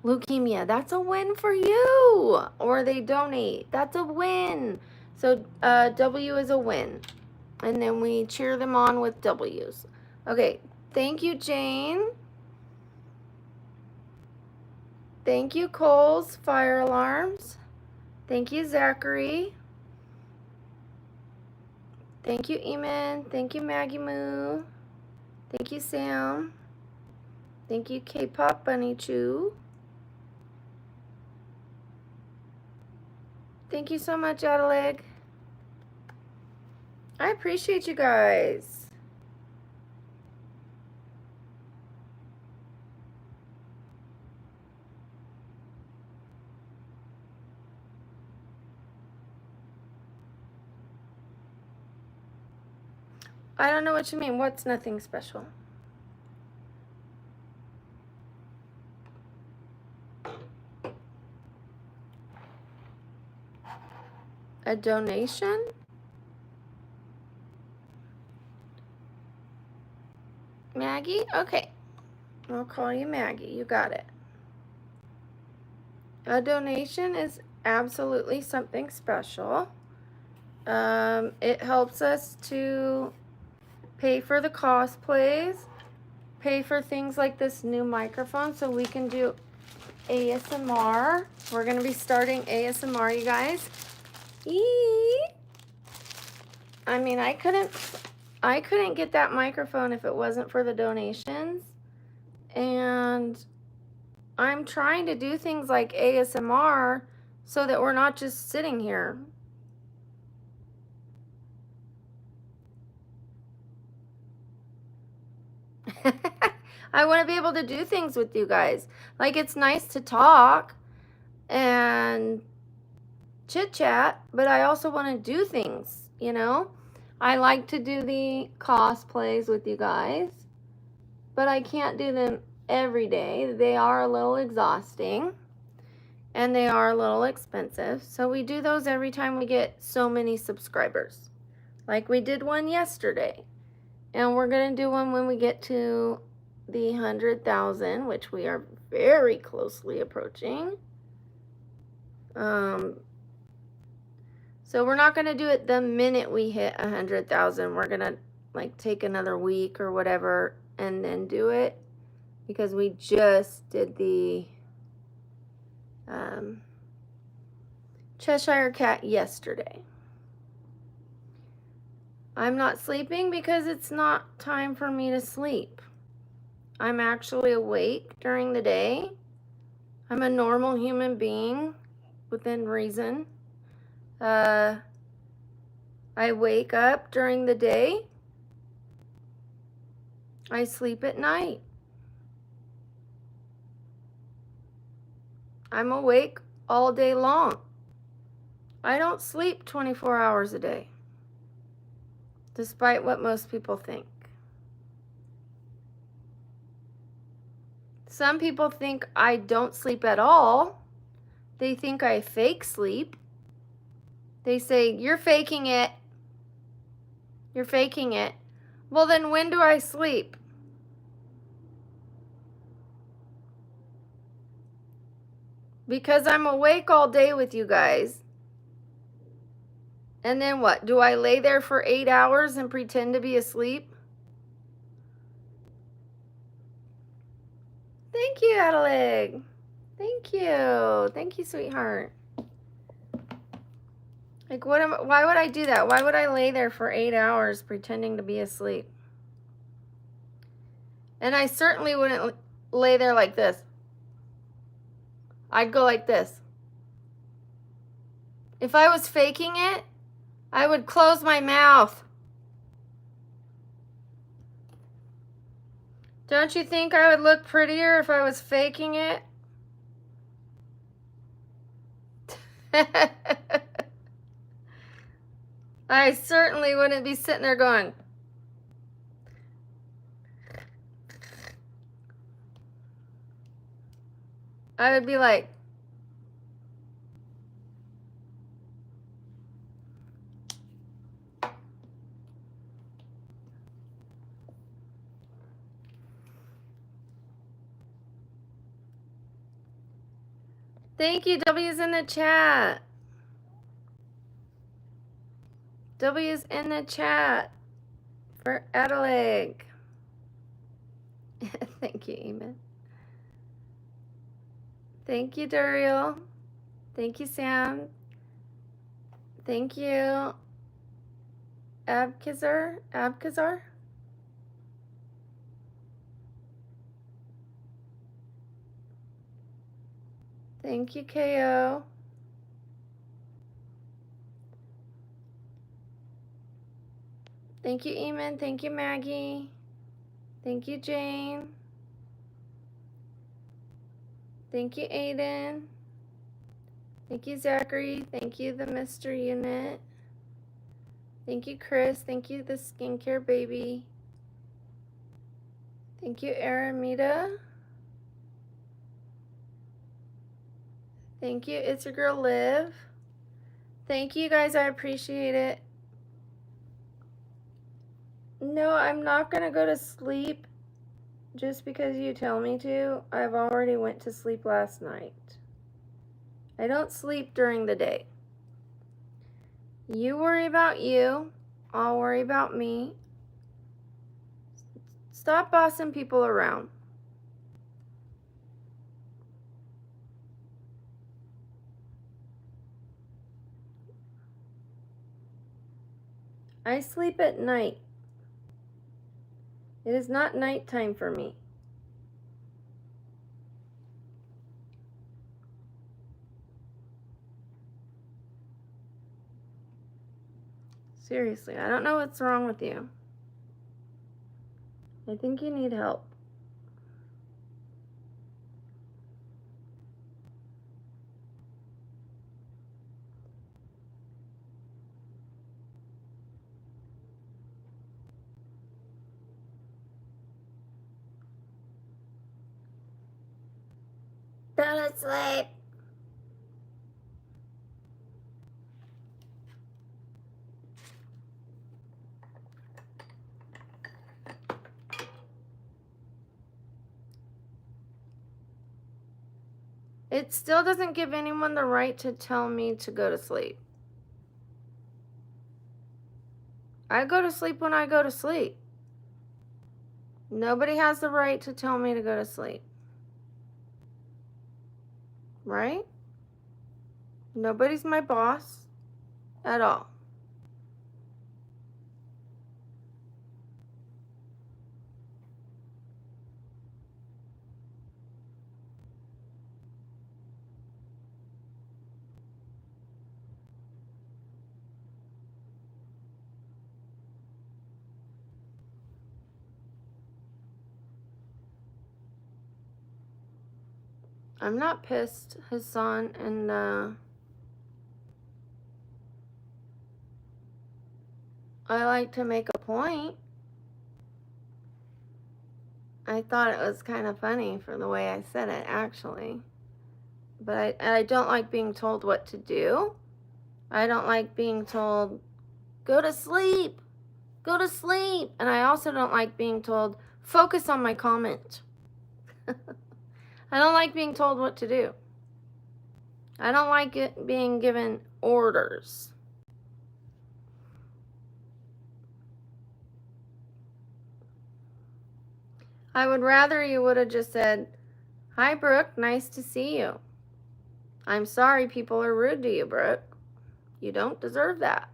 leukemia, that's a win for you. Or they donate, that's a win. So W is a win. And then we cheer them on with W's. Okay, thank you, Jane. Thank you, Cole's Fire Alarms. Thank you, Zachary. Thank you, Eamon. Thank you, Maggie Moo. Thank you, Sam. Thank you, K-Pop Bunny Chew. Thank you so much, Adelaide. I appreciate you guys. I don't know what you mean. What's nothing special? A donation? Maggie? Okay. I'll call you Maggie. You got it. A donation is absolutely something special. It helps us to pay for the cosplays, pay for things like this new microphone so we can do ASMR. We're going to be starting ASMR, you guys. I mean, I couldn't get that microphone if it wasn't for the donations. And I'm trying to do things like ASMR so that we're not just sitting here. I want to be able to do things with you guys. Like, it's nice to talk and chit chat, but I also want to do things, you know? I like to do the cosplays with you guys, but I can't do them every day. They are a little exhausting and they are a little expensive. So we do those every time we get so many subscribers. Like we did one yesterday, and we're going to do one when we get to the 100,000, which we are very closely approaching. So we're not going to do it the minute we hit 100,000. We're going to like take another week or whatever and then do it, because we just did the Cheshire Cat yesterday. I'm not sleeping because it's not time for me to sleep. I'm actually awake during the day. I'm a normal human being within reason. I wake up during the day. I sleep at night. I'm awake all day long. I don't sleep 24 hours a day, despite what most people think. Some people think I don't sleep at all. They think I fake sleep. They say, "You're faking it. You're faking it." Well, then when do I sleep? Because I'm awake all day with you guys. And then what? Do I lay there for 8 hours and pretend to be asleep? Thank you, Adelaide. Thank you. Thank you, sweetheart. Like, why would I do that? Why would I lay there for 8 hours pretending to be asleep? And I certainly wouldn't lay there like this. I'd go like this. If I was faking it, I would close my mouth. Don't you think I would look prettier if I was faking it? I certainly wouldn't be sitting there going, I would be like, thank you, W's in the chat. W's in the chat for Adelaide. Thank you, Eamon. Thank you, Duriel. Thank you, Sam. Thank you, Abkazar. Thank you, KO. Thank you, Eamon. Thank you, Maggie. Thank you, Jane. Thank you, Aiden. Thank you, Zachary. Thank you, the Mr. Unit. Thank you, Chris. Thank you, the Skincare Baby. Thank you, Aramita. Thank you, It's Your Girl Liv. Thank you, guys. I appreciate it. No, I'm not going to go to sleep just because you tell me to. I've already went to sleep last night. I don't sleep during the day. You worry about you. I'll worry about me. Stop bossing people around. I sleep at night. It is not nighttime for me. Seriously, I don't know what's wrong with you. I think you need help. Go to sleep. It still doesn't give anyone the right to tell me to go to sleep. I go to sleep when I go to sleep. Nobody has the right to tell me to go to sleep. Right? Nobody's my boss at all. I'm not pissed, Hassan, and I like to make a point. I thought it was kind of funny for the way I said it, actually. But I don't like being told what to do. I don't like being told, go to sleep, go to sleep. And I also don't like being told, focus on my comment. I don't like being told what to do. I don't like it being given orders. I would rather you would have just said, hi, Brooke, nice to see you. I'm sorry people are rude to you, Brooke. You don't deserve that.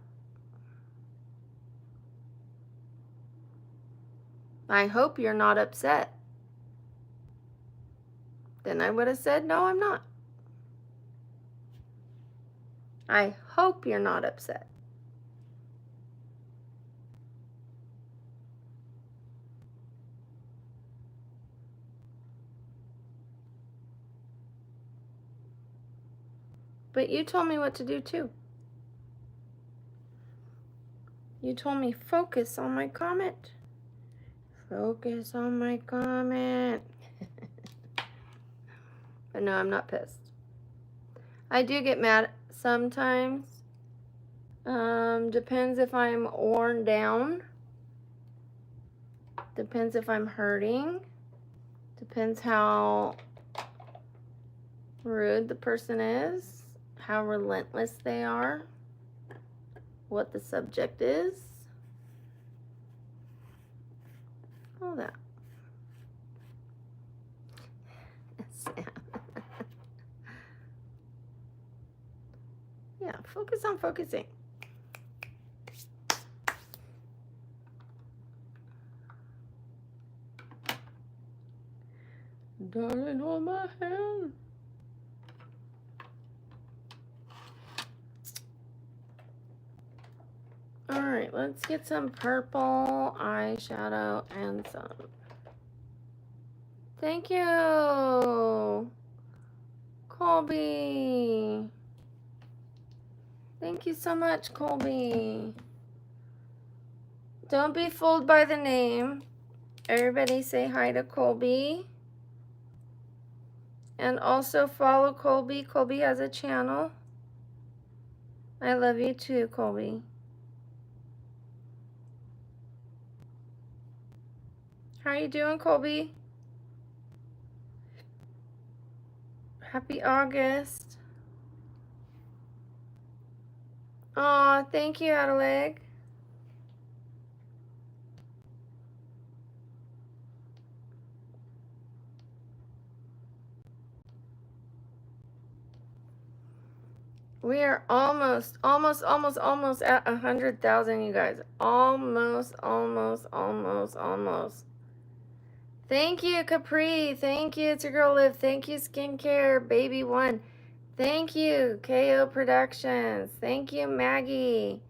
I hope you're not upset. Then I would have said, no, I'm not. I hope you're not upset. But you told me what to do too. You told me focus on my comment. Focus on my comment. But no, I'm not pissed. I do get mad sometimes. Depends if I'm worn down. Depends if I'm hurting. Depends how rude the person is. How relentless they are. What the subject is. All that. Yeah, focus on focusing. Darling, hold my hand. Alright, let's get some purple eyeshadow and some. Thank you, Colby. Thank you so much, Colby. Don't be fooled by the name. Everybody say hi to Colby. And also follow Colby. Colby has a channel. I love you too, Colby. How are you doing, Colby? Happy August. Aw, thank you, Adelaide. We are almost at 100,000, you guys. Almost. Thank you, Capri. Thank you, it's your girl Liv. Thank you, Skincare Baby One. Thank you, KO Productions. Thank you, Maggie.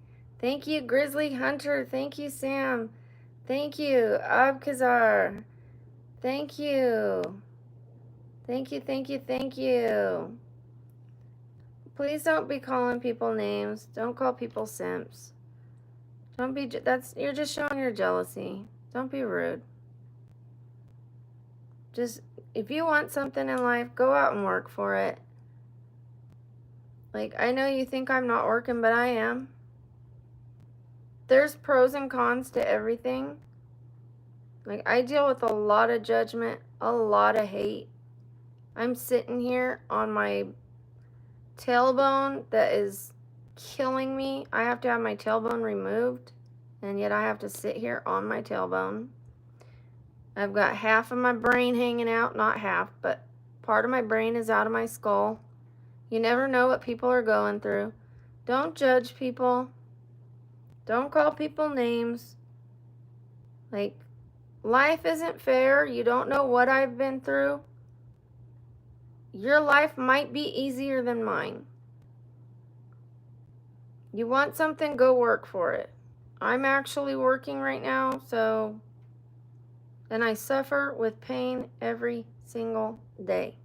Thank you, Grizzly Hunter. Thank you, Sam. Thank you, Abkazar. Thank you. Thank you. Please don't be calling people names. Don't call people simps. Don't be, you're just showing your jealousy. Don't be rude. Just, if you want something in life, go out and work for it. Like, I know you think I'm not working, but I am. There's pros and cons to everything. Like, I deal with a lot of judgment, a lot of hate. I'm sitting here on my tailbone that is killing me. I have to have my tailbone removed. and yet I have to sit here on my tailbone. I've got half of my brain hanging out, not half, but part of my brain is out of my skull. You never know what people are going through. Don't judge people. Don't call people names. Like, life isn't fair. You don't know what I've been through. Your life might be easier than mine. You want something, go work for it. I'm actually working right now, and I suffer with pain every single day.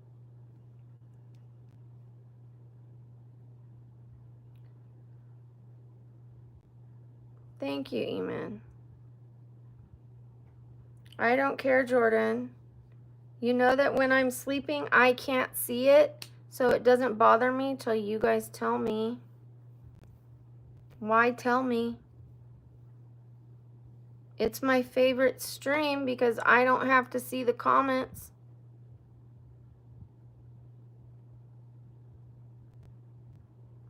Thank you, Eamon. I don't care, Jordan. You know that when I'm sleeping, I can't see it, so it doesn't bother me till you guys tell me. Why tell me? It's my favorite stream because I don't have to see the comments.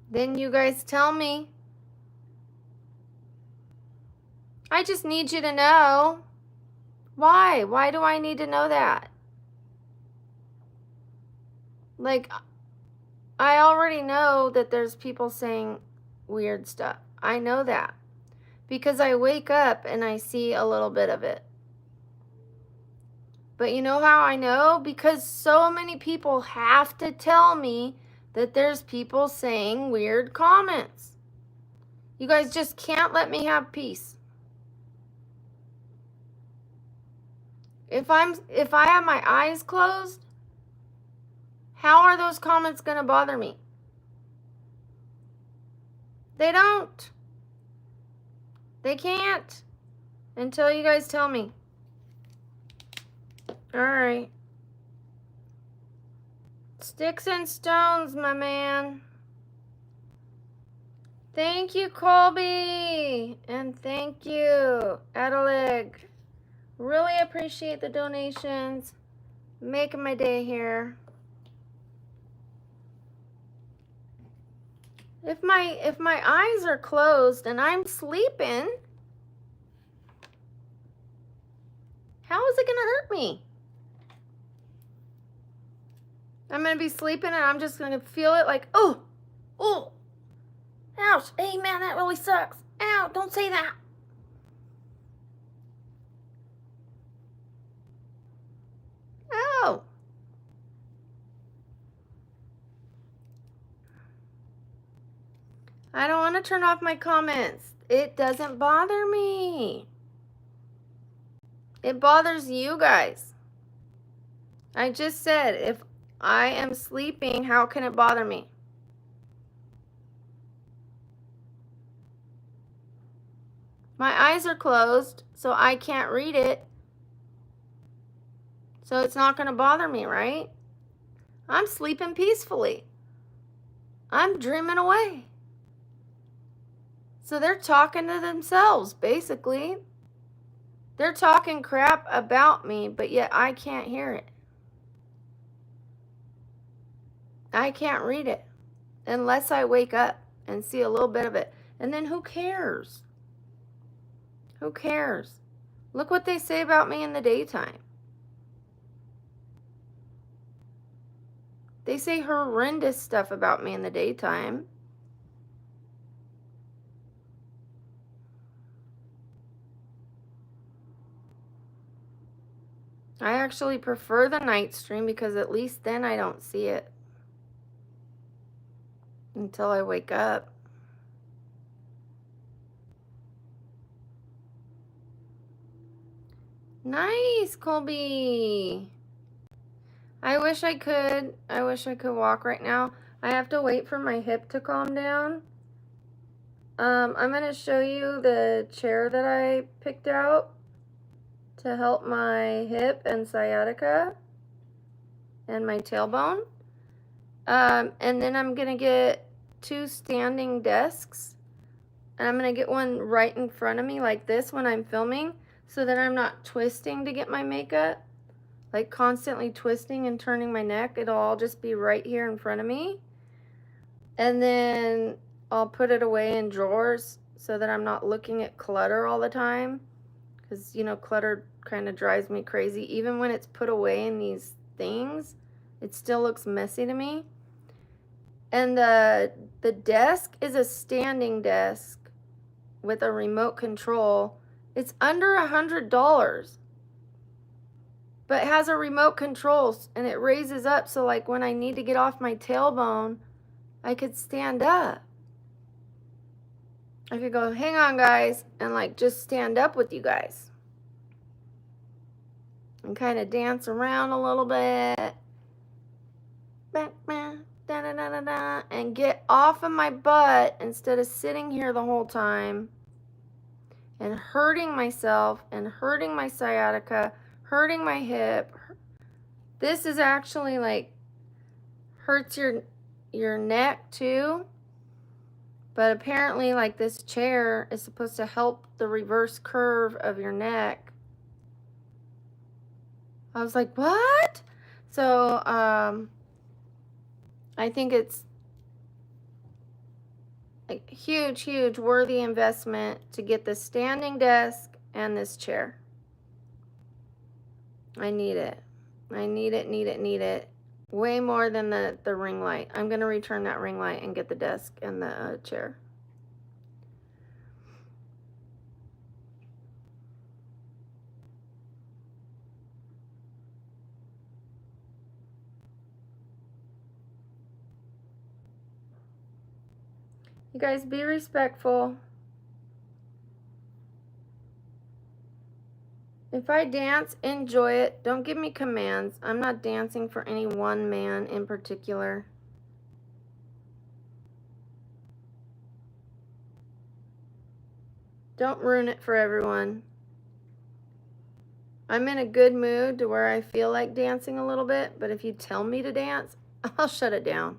Then you guys tell me. I just need you to know. Why? Why do I need to know that? Like, I already know that there's people saying weird stuff. I know that because I wake up and I see a little bit of it. But you know how I know? Because so many people have to tell me that there's people saying weird comments. You guys just can't let me have peace. If I have my eyes closed, how are those comments going to bother me? They don't. They can't until you guys tell me. All right. Sticks and stones, my man. Thank you, Colby. And thank you, Adelig. Really appreciate the donations. Making my day here. If my eyes are closed and I'm sleeping, how is it gonna hurt me? I'm gonna be sleeping and I'm just gonna feel it like, oh, ouch, hey man, that really sucks. Ow, don't say that. Oh. I don't want to turn off my comments. It doesn't bother me. It bothers you guys. I just said, if I am sleeping, how can it bother me? My eyes are closed, so I can't read it. So it's not going to bother me, right? I'm sleeping peacefully. I'm dreaming away. So they're talking to themselves, basically. They're talking crap about me, but yet I can't hear it. I can't read it unless I wake up and see a little bit of it. And then who cares? Who cares? Look what they say about me in the daytime. They say horrendous stuff about me in the daytime. I actually prefer the night stream because at least then I don't see it until I wake up. Nice, Colby. I wish I could walk right now. I have to wait for my hip to calm down. I'm going to show you the chair that I picked out to help my hip and sciatica and my tailbone. And then I'm going to get 2 standing desks. And I'm going to get one right in front of me like this when I'm filming so that I'm not twisting to get my makeup. Like constantly twisting and turning my neck. It'll all just be right here in front of me. And then I'll put it away in drawers so that I'm not looking at clutter all the time. Because, you know, clutter kind of drives me crazy. Even when it's put away in these things, it still looks messy to me. And the desk is a standing desk with a remote control. It's under $100, but it has a remote control, and it raises up, so like when I need to get off my tailbone, I could stand up. I could go, hang on guys, and like just stand up with you guys. And kind of dance around a little bit. And get off of my butt instead of sitting here the whole time and hurting myself and hurting my sciatica, hurting my hip. This is actually like hurts your neck too. But apparently, like, this chair is supposed to help the reverse curve of your neck. I was like, what? So I think it's a huge, huge worthy investment to get this standing desk and this chair. I need it. I need it, need it, need it. Way more than the ring light. I'm going to return that ring light and get the desk and the chair. You guys be respectful. If I dance, enjoy it. Don't give me commands. I'm not dancing for any one man in particular. Don't ruin it for everyone. I'm in a good mood to where I feel like dancing a little bit, but if you tell me to dance, I'll shut it down.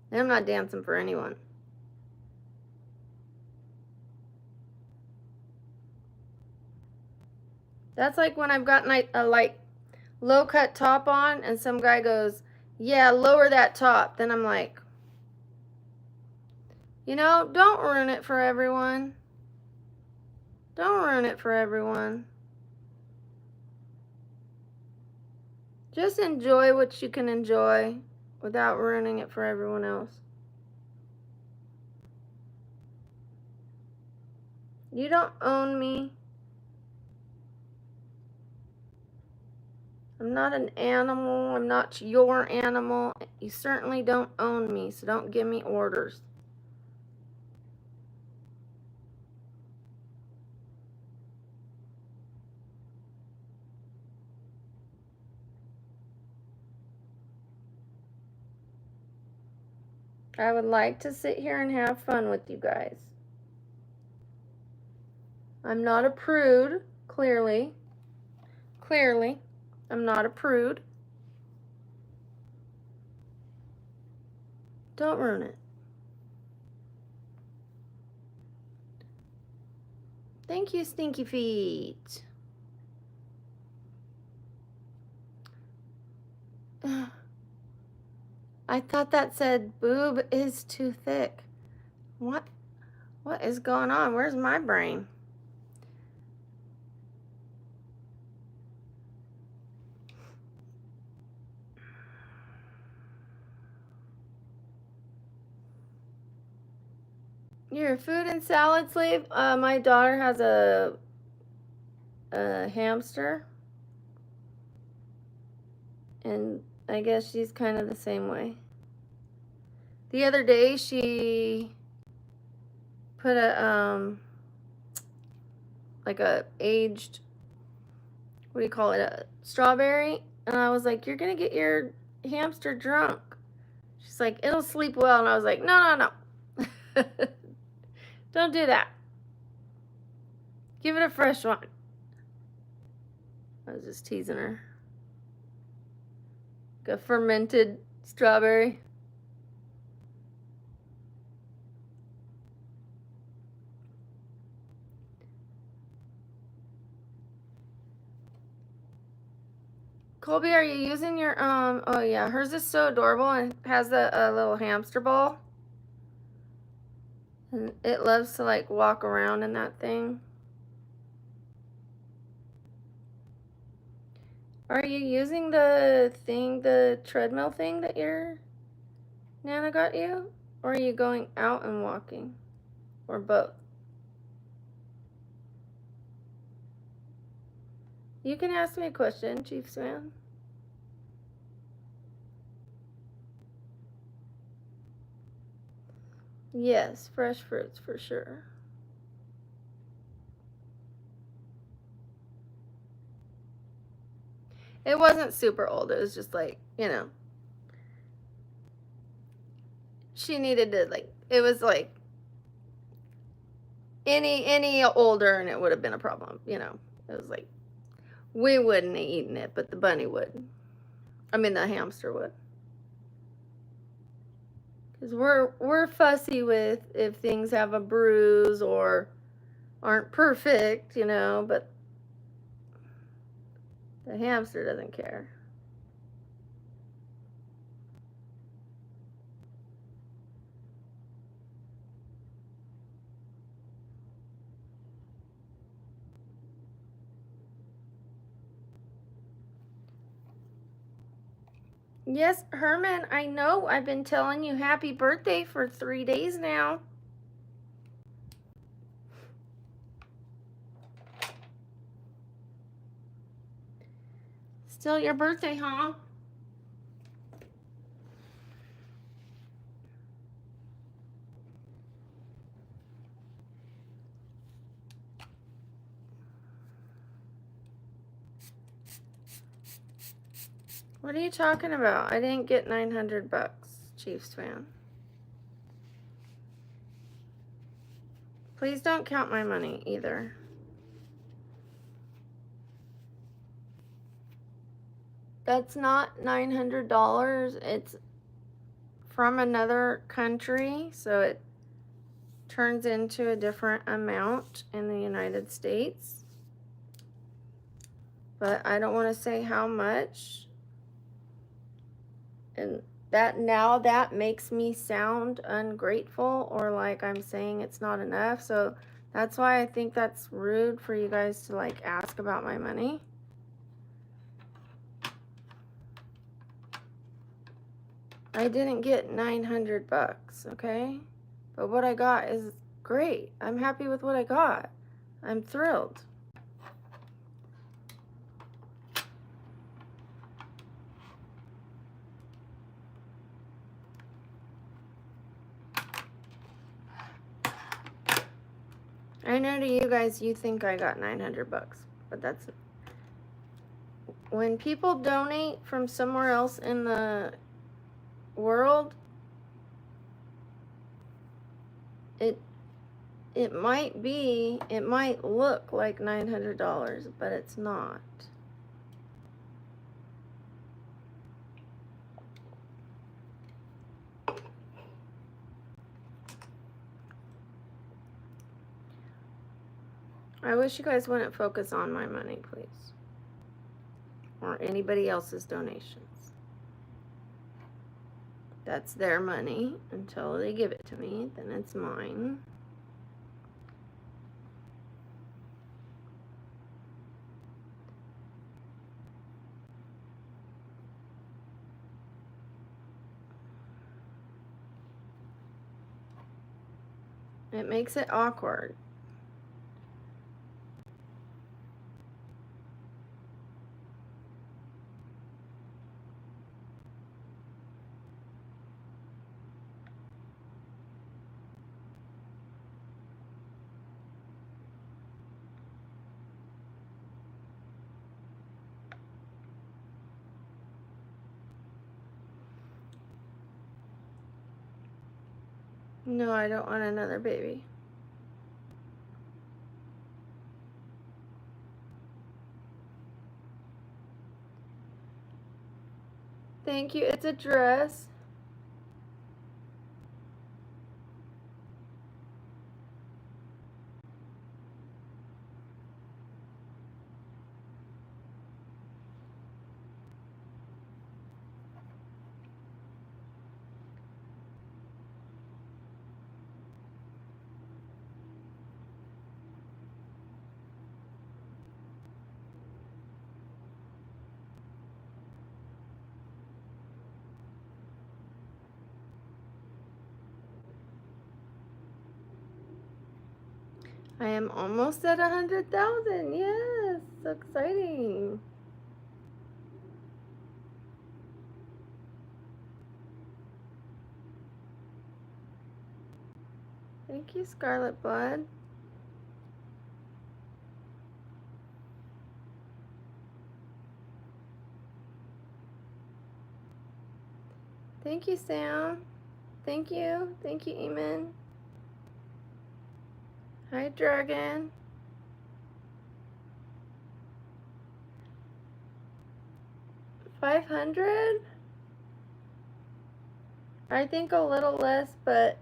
And I'm not dancing for anyone. That's like when I've got a like low cut top on and some guy goes, yeah, lower that top. Then I'm like, you know, don't ruin it for everyone. Don't ruin it for everyone. Just enjoy what you can enjoy without ruining it for everyone else. You don't own me. I'm not an animal. I'm not your animal. You certainly don't own me, so don't give me orders. I would like to sit here and have fun with you guys. I'm not a prude, clearly. Clearly, I'm not a prude. Don't ruin it. Thank you, Stinky Feet. I thought that said boob is too thick. What is going on? Where's my brain? Your food and salad sleeve? My daughter has a hamster. And I guess she's kind of the same way. The other day she put a like a aged, what do you call it, a strawberry, and I was like, you're gonna get your hamster drunk. She's like, it'll sleep well. And I was like, no. Don't do that. Give it a fresh one. I was just teasing her. Like a fermented strawberry. Colby, are you using your, oh yeah, hers is so adorable and has a little hamster ball. And it loves to like walk around in that thing. Are you using the thing, the treadmill thing that your Nana got you? Or are you going out and walking? Or both? You can ask me a question, Chiefs man. Yes, fresh fruits for sure. It wasn't super old. It was just like, you know, she needed to like, it was like any older and it would have been a problem, you know. It was like we wouldn't have eaten it, but the bunny would. I mean the hamster would. Cuz we're fussy with if things have a bruise or aren't perfect, you know, but the hamster doesn't care. Yes, Herman, I know. I've been telling you happy birthday for 3 days now. Still your birthday, huh? What are you talking about? I didn't get 900 bucks, Chiefs fan. Please don't count my money either. That's not $900. It's from another country, so it turns into a different amount in the United States. But I don't want to say how much. And that makes me sound ungrateful or like I'm saying it's not enough. So that's why I think that's rude for you guys to like ask about my money. I didn't get 900 bucks, okay? But what I got is great. I'm happy with what I got. I'm thrilled. I know to you guys, you think I got 900 bucks, but that's when people donate from somewhere else in the world, it might look like $900, but it's not. I wish you guys wouldn't focus on my money, please. Or anybody else's donations. That's their money until they give it to me, then it's mine. It makes it awkward. No, I don't want another baby. Thank you. It's a dress. I am almost at 100,000. Yes, so exciting. Thank you, Scarlet Blood. Thank you, Sam. Thank you. Thank you, Eamon. Hi, Dragon. $500? I think a little less, but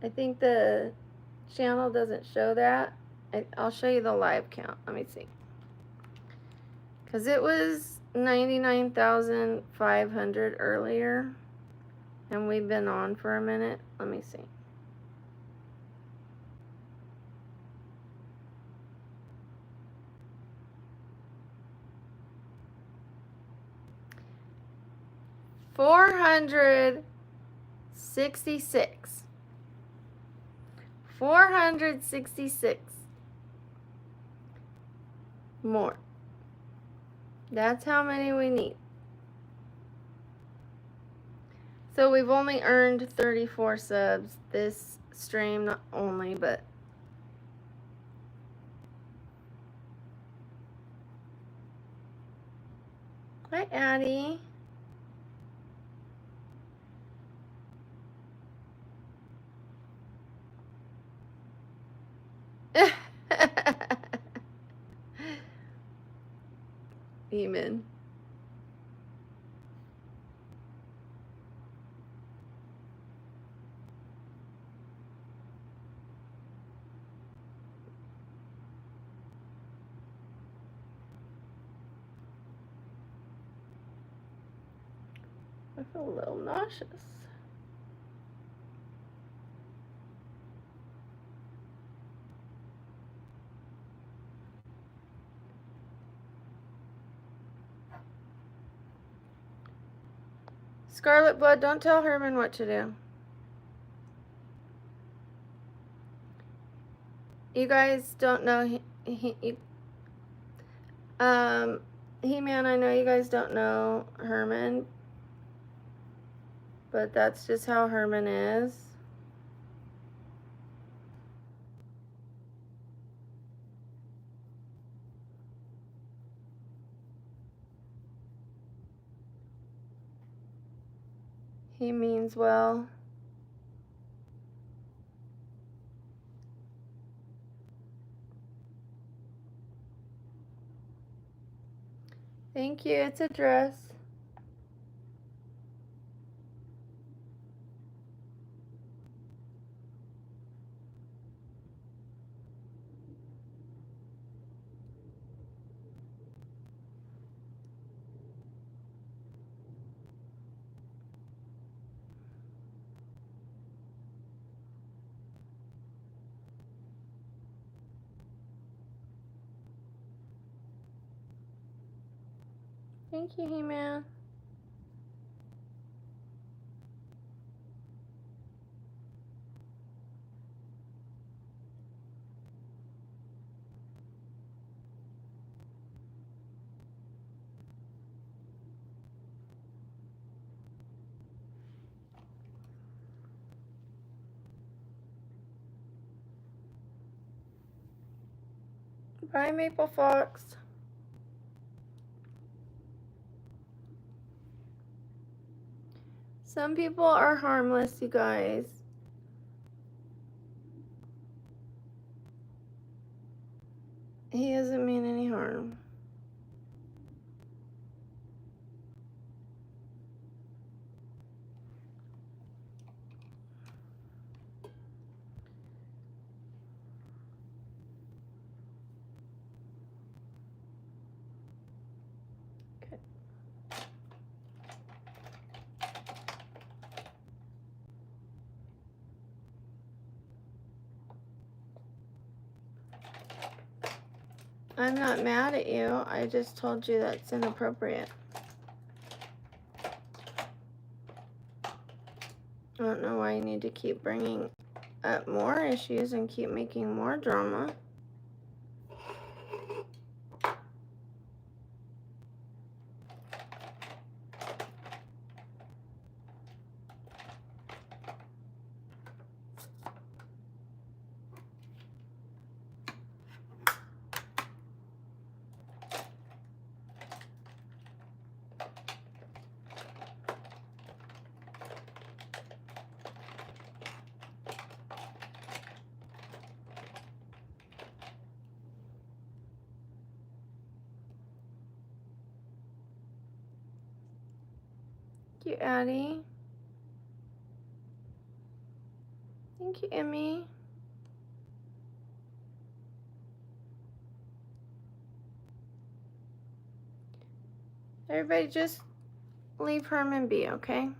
I think the channel doesn't show that. I'll show you the live count. Let me see. Because it was 99,500 earlier. And we've been on for a minute. Let me see. $466. 466 more. That's how many we need. So we've only earned 34 subs this stream, not only, but hi, Addie. Amen. I feel a little nauseous. Scarlet Blood, don't tell Herman what to do. You guys don't know He-Man, I know you guys don't know Herman, but that's just how Herman is. He means well. Thank you. It's a dress. Thank you, He-Man. Bye, Maple Fox. Some people are harmless, you guys. He doesn't mean any harm. Okay. I'm not mad at you. I just told you that's inappropriate. I don't know why you need to keep bringing up more issues and keep making more drama. Thank you, Addie. Thank you, Emmy. Everybody just leave Herman be, okay?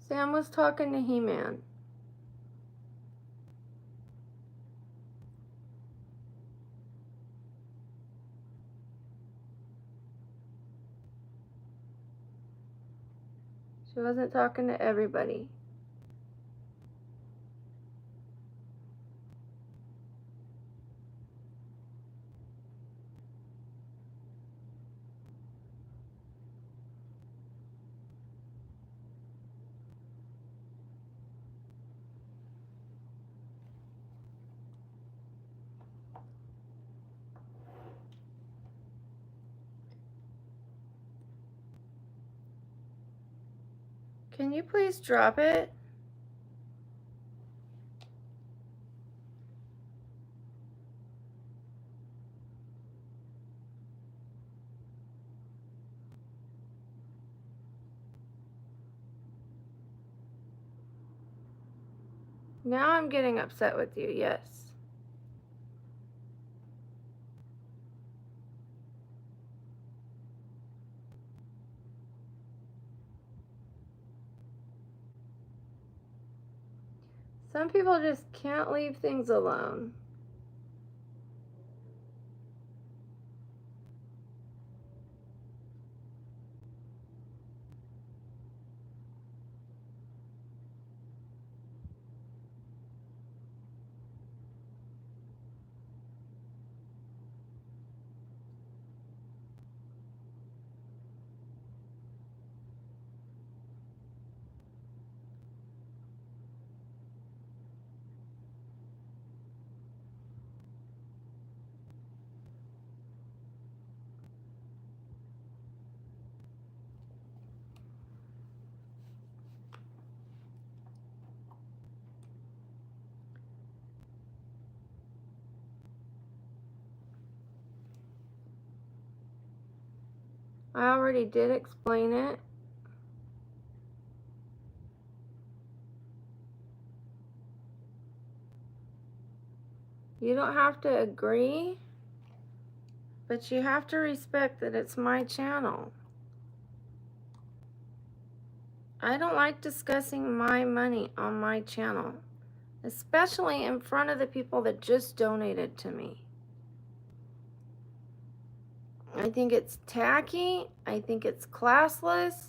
Sam was talking to He-Man. She wasn't talking to everybody. Can you please drop it? Now I'm getting upset with you, yes. Some people just can't leave things alone. I already did explain it. You don't have to agree, but you have to respect that it's my channel. I don't like discussing my money on my channel, especially in front of the people that just donated to me. I think it's tacky, I think it's classless,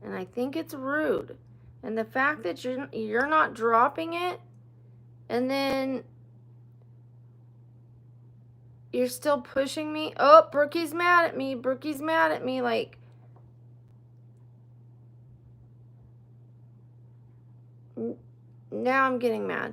and I think it's rude. And the fact that you're not dropping it, and then you're still pushing me. Oh, Brookie's mad at me. Brookie's mad at me. Like, now I'm getting mad.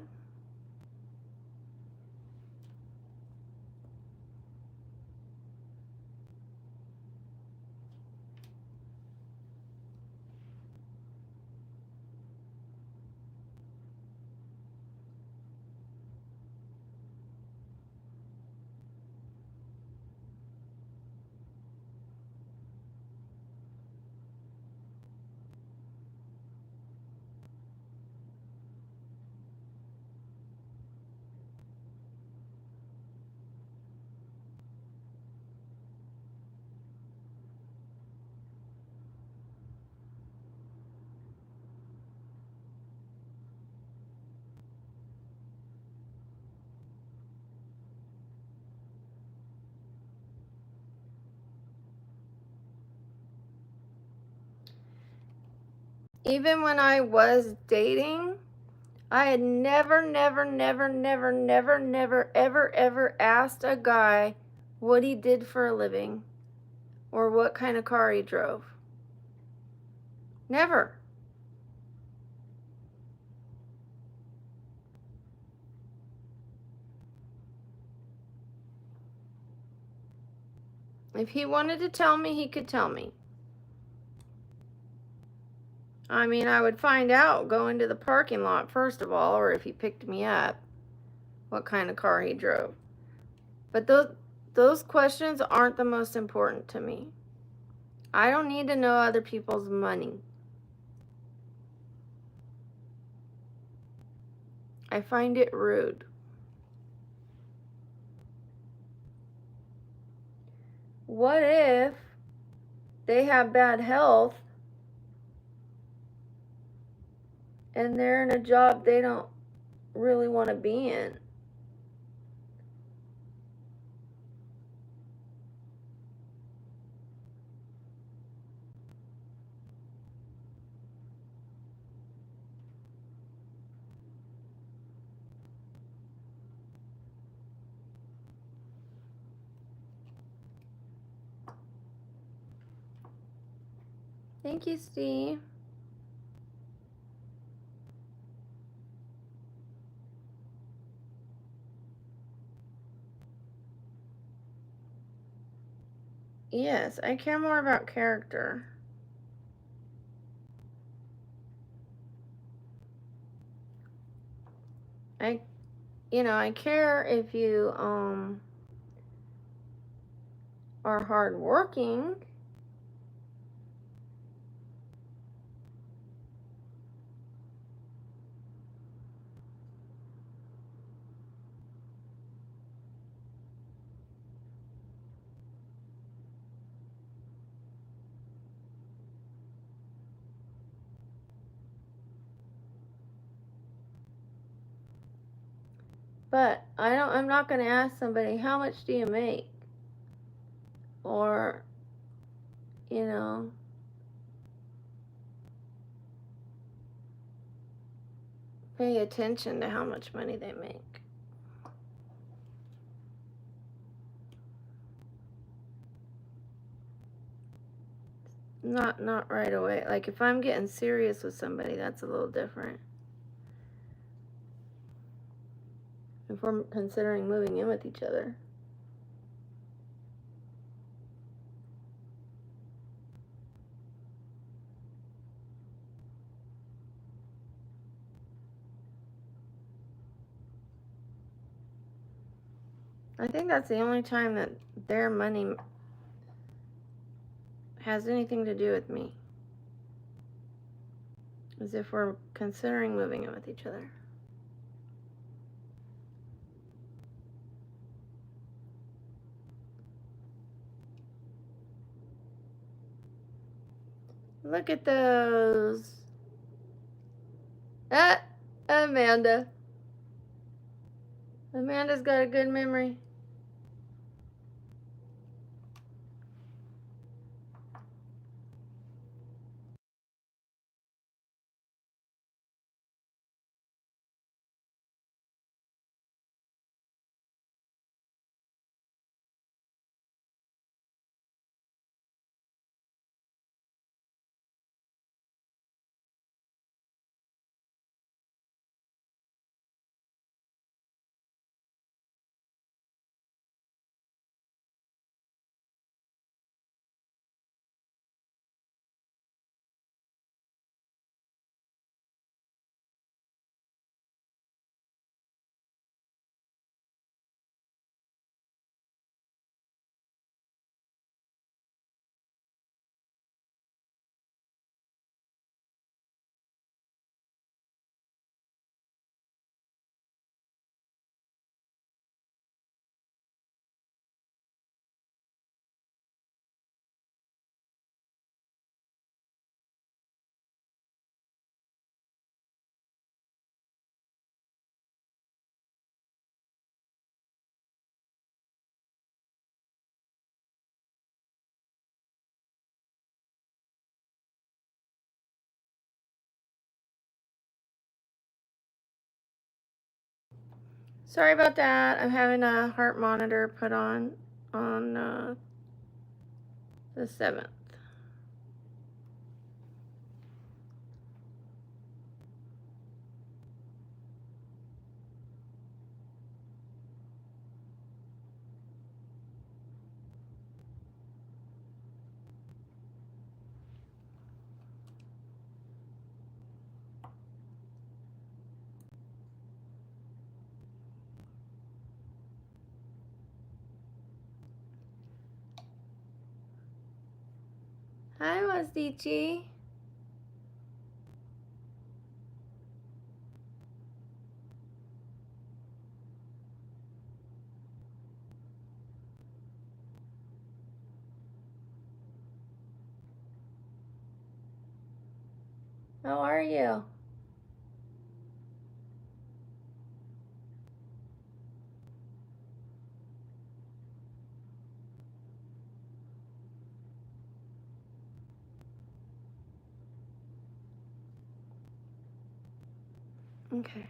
even when I was dating, I had never, ever asked a guy what he did for a living or what kind of car he drove. Never. If he wanted to tell me, he could tell me. I mean, I would find out going to the parking lot, first of all, or if he picked me up, what kind of car he drove. But those questions aren't the most important to me. I don't need to know other people's money. I find it rude. What if they have bad health and they're in a job they don't really want to be in? Thank you, Steve. Yes, I care more about character. I care if you are hardworking. But I'm not going to ask somebody, how much do you make? Or, pay attention to how much money they make. Not right away. Like if I'm getting serious with somebody, that's a little different. If we're considering moving in with each other. I think that's the only time that their money has anything to do with me. Is if we're considering moving in with each other. Look at those. Amanda. Amanda's got a good memory. Sorry about that. I'm having a heart monitor put on the 7th. Hi, Wasdichi. How are you? Okay.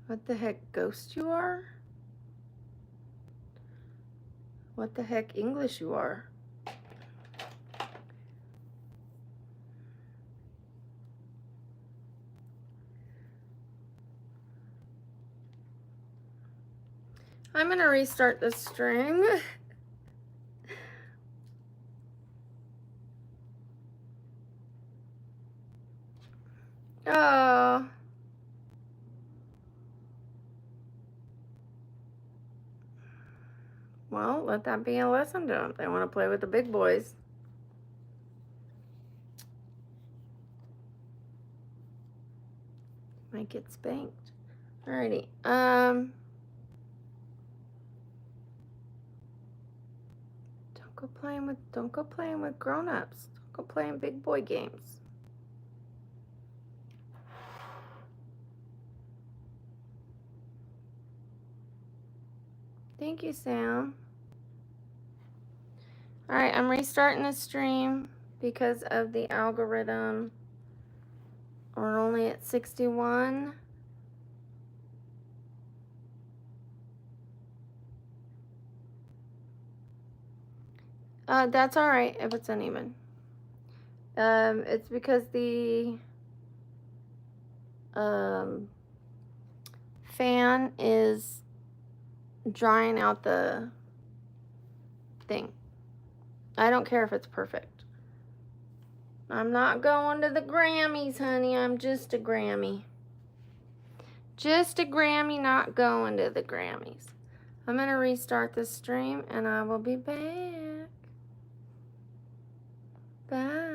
What the heck, ghost you are? What the heck, English you are? I'm gonna restart the stream. Oh. Well, let that be a lesson to them. They want to play with the big boys. Might get spanked. Alrighty. Don't go playing with grown-ups. Don't go playing big boy games. Thank you, Sam. Alright, I'm restarting the stream because of the algorithm. We're only at 61. That's alright if it's uneven. It's because the fan is drying out the thing. I don't care if it's perfect. I'm not going to the Grammys, honey. I'm just a Grammy. Just a Grammy, not going to the Grammys. I'm going to restart the stream and I will be back. Bye.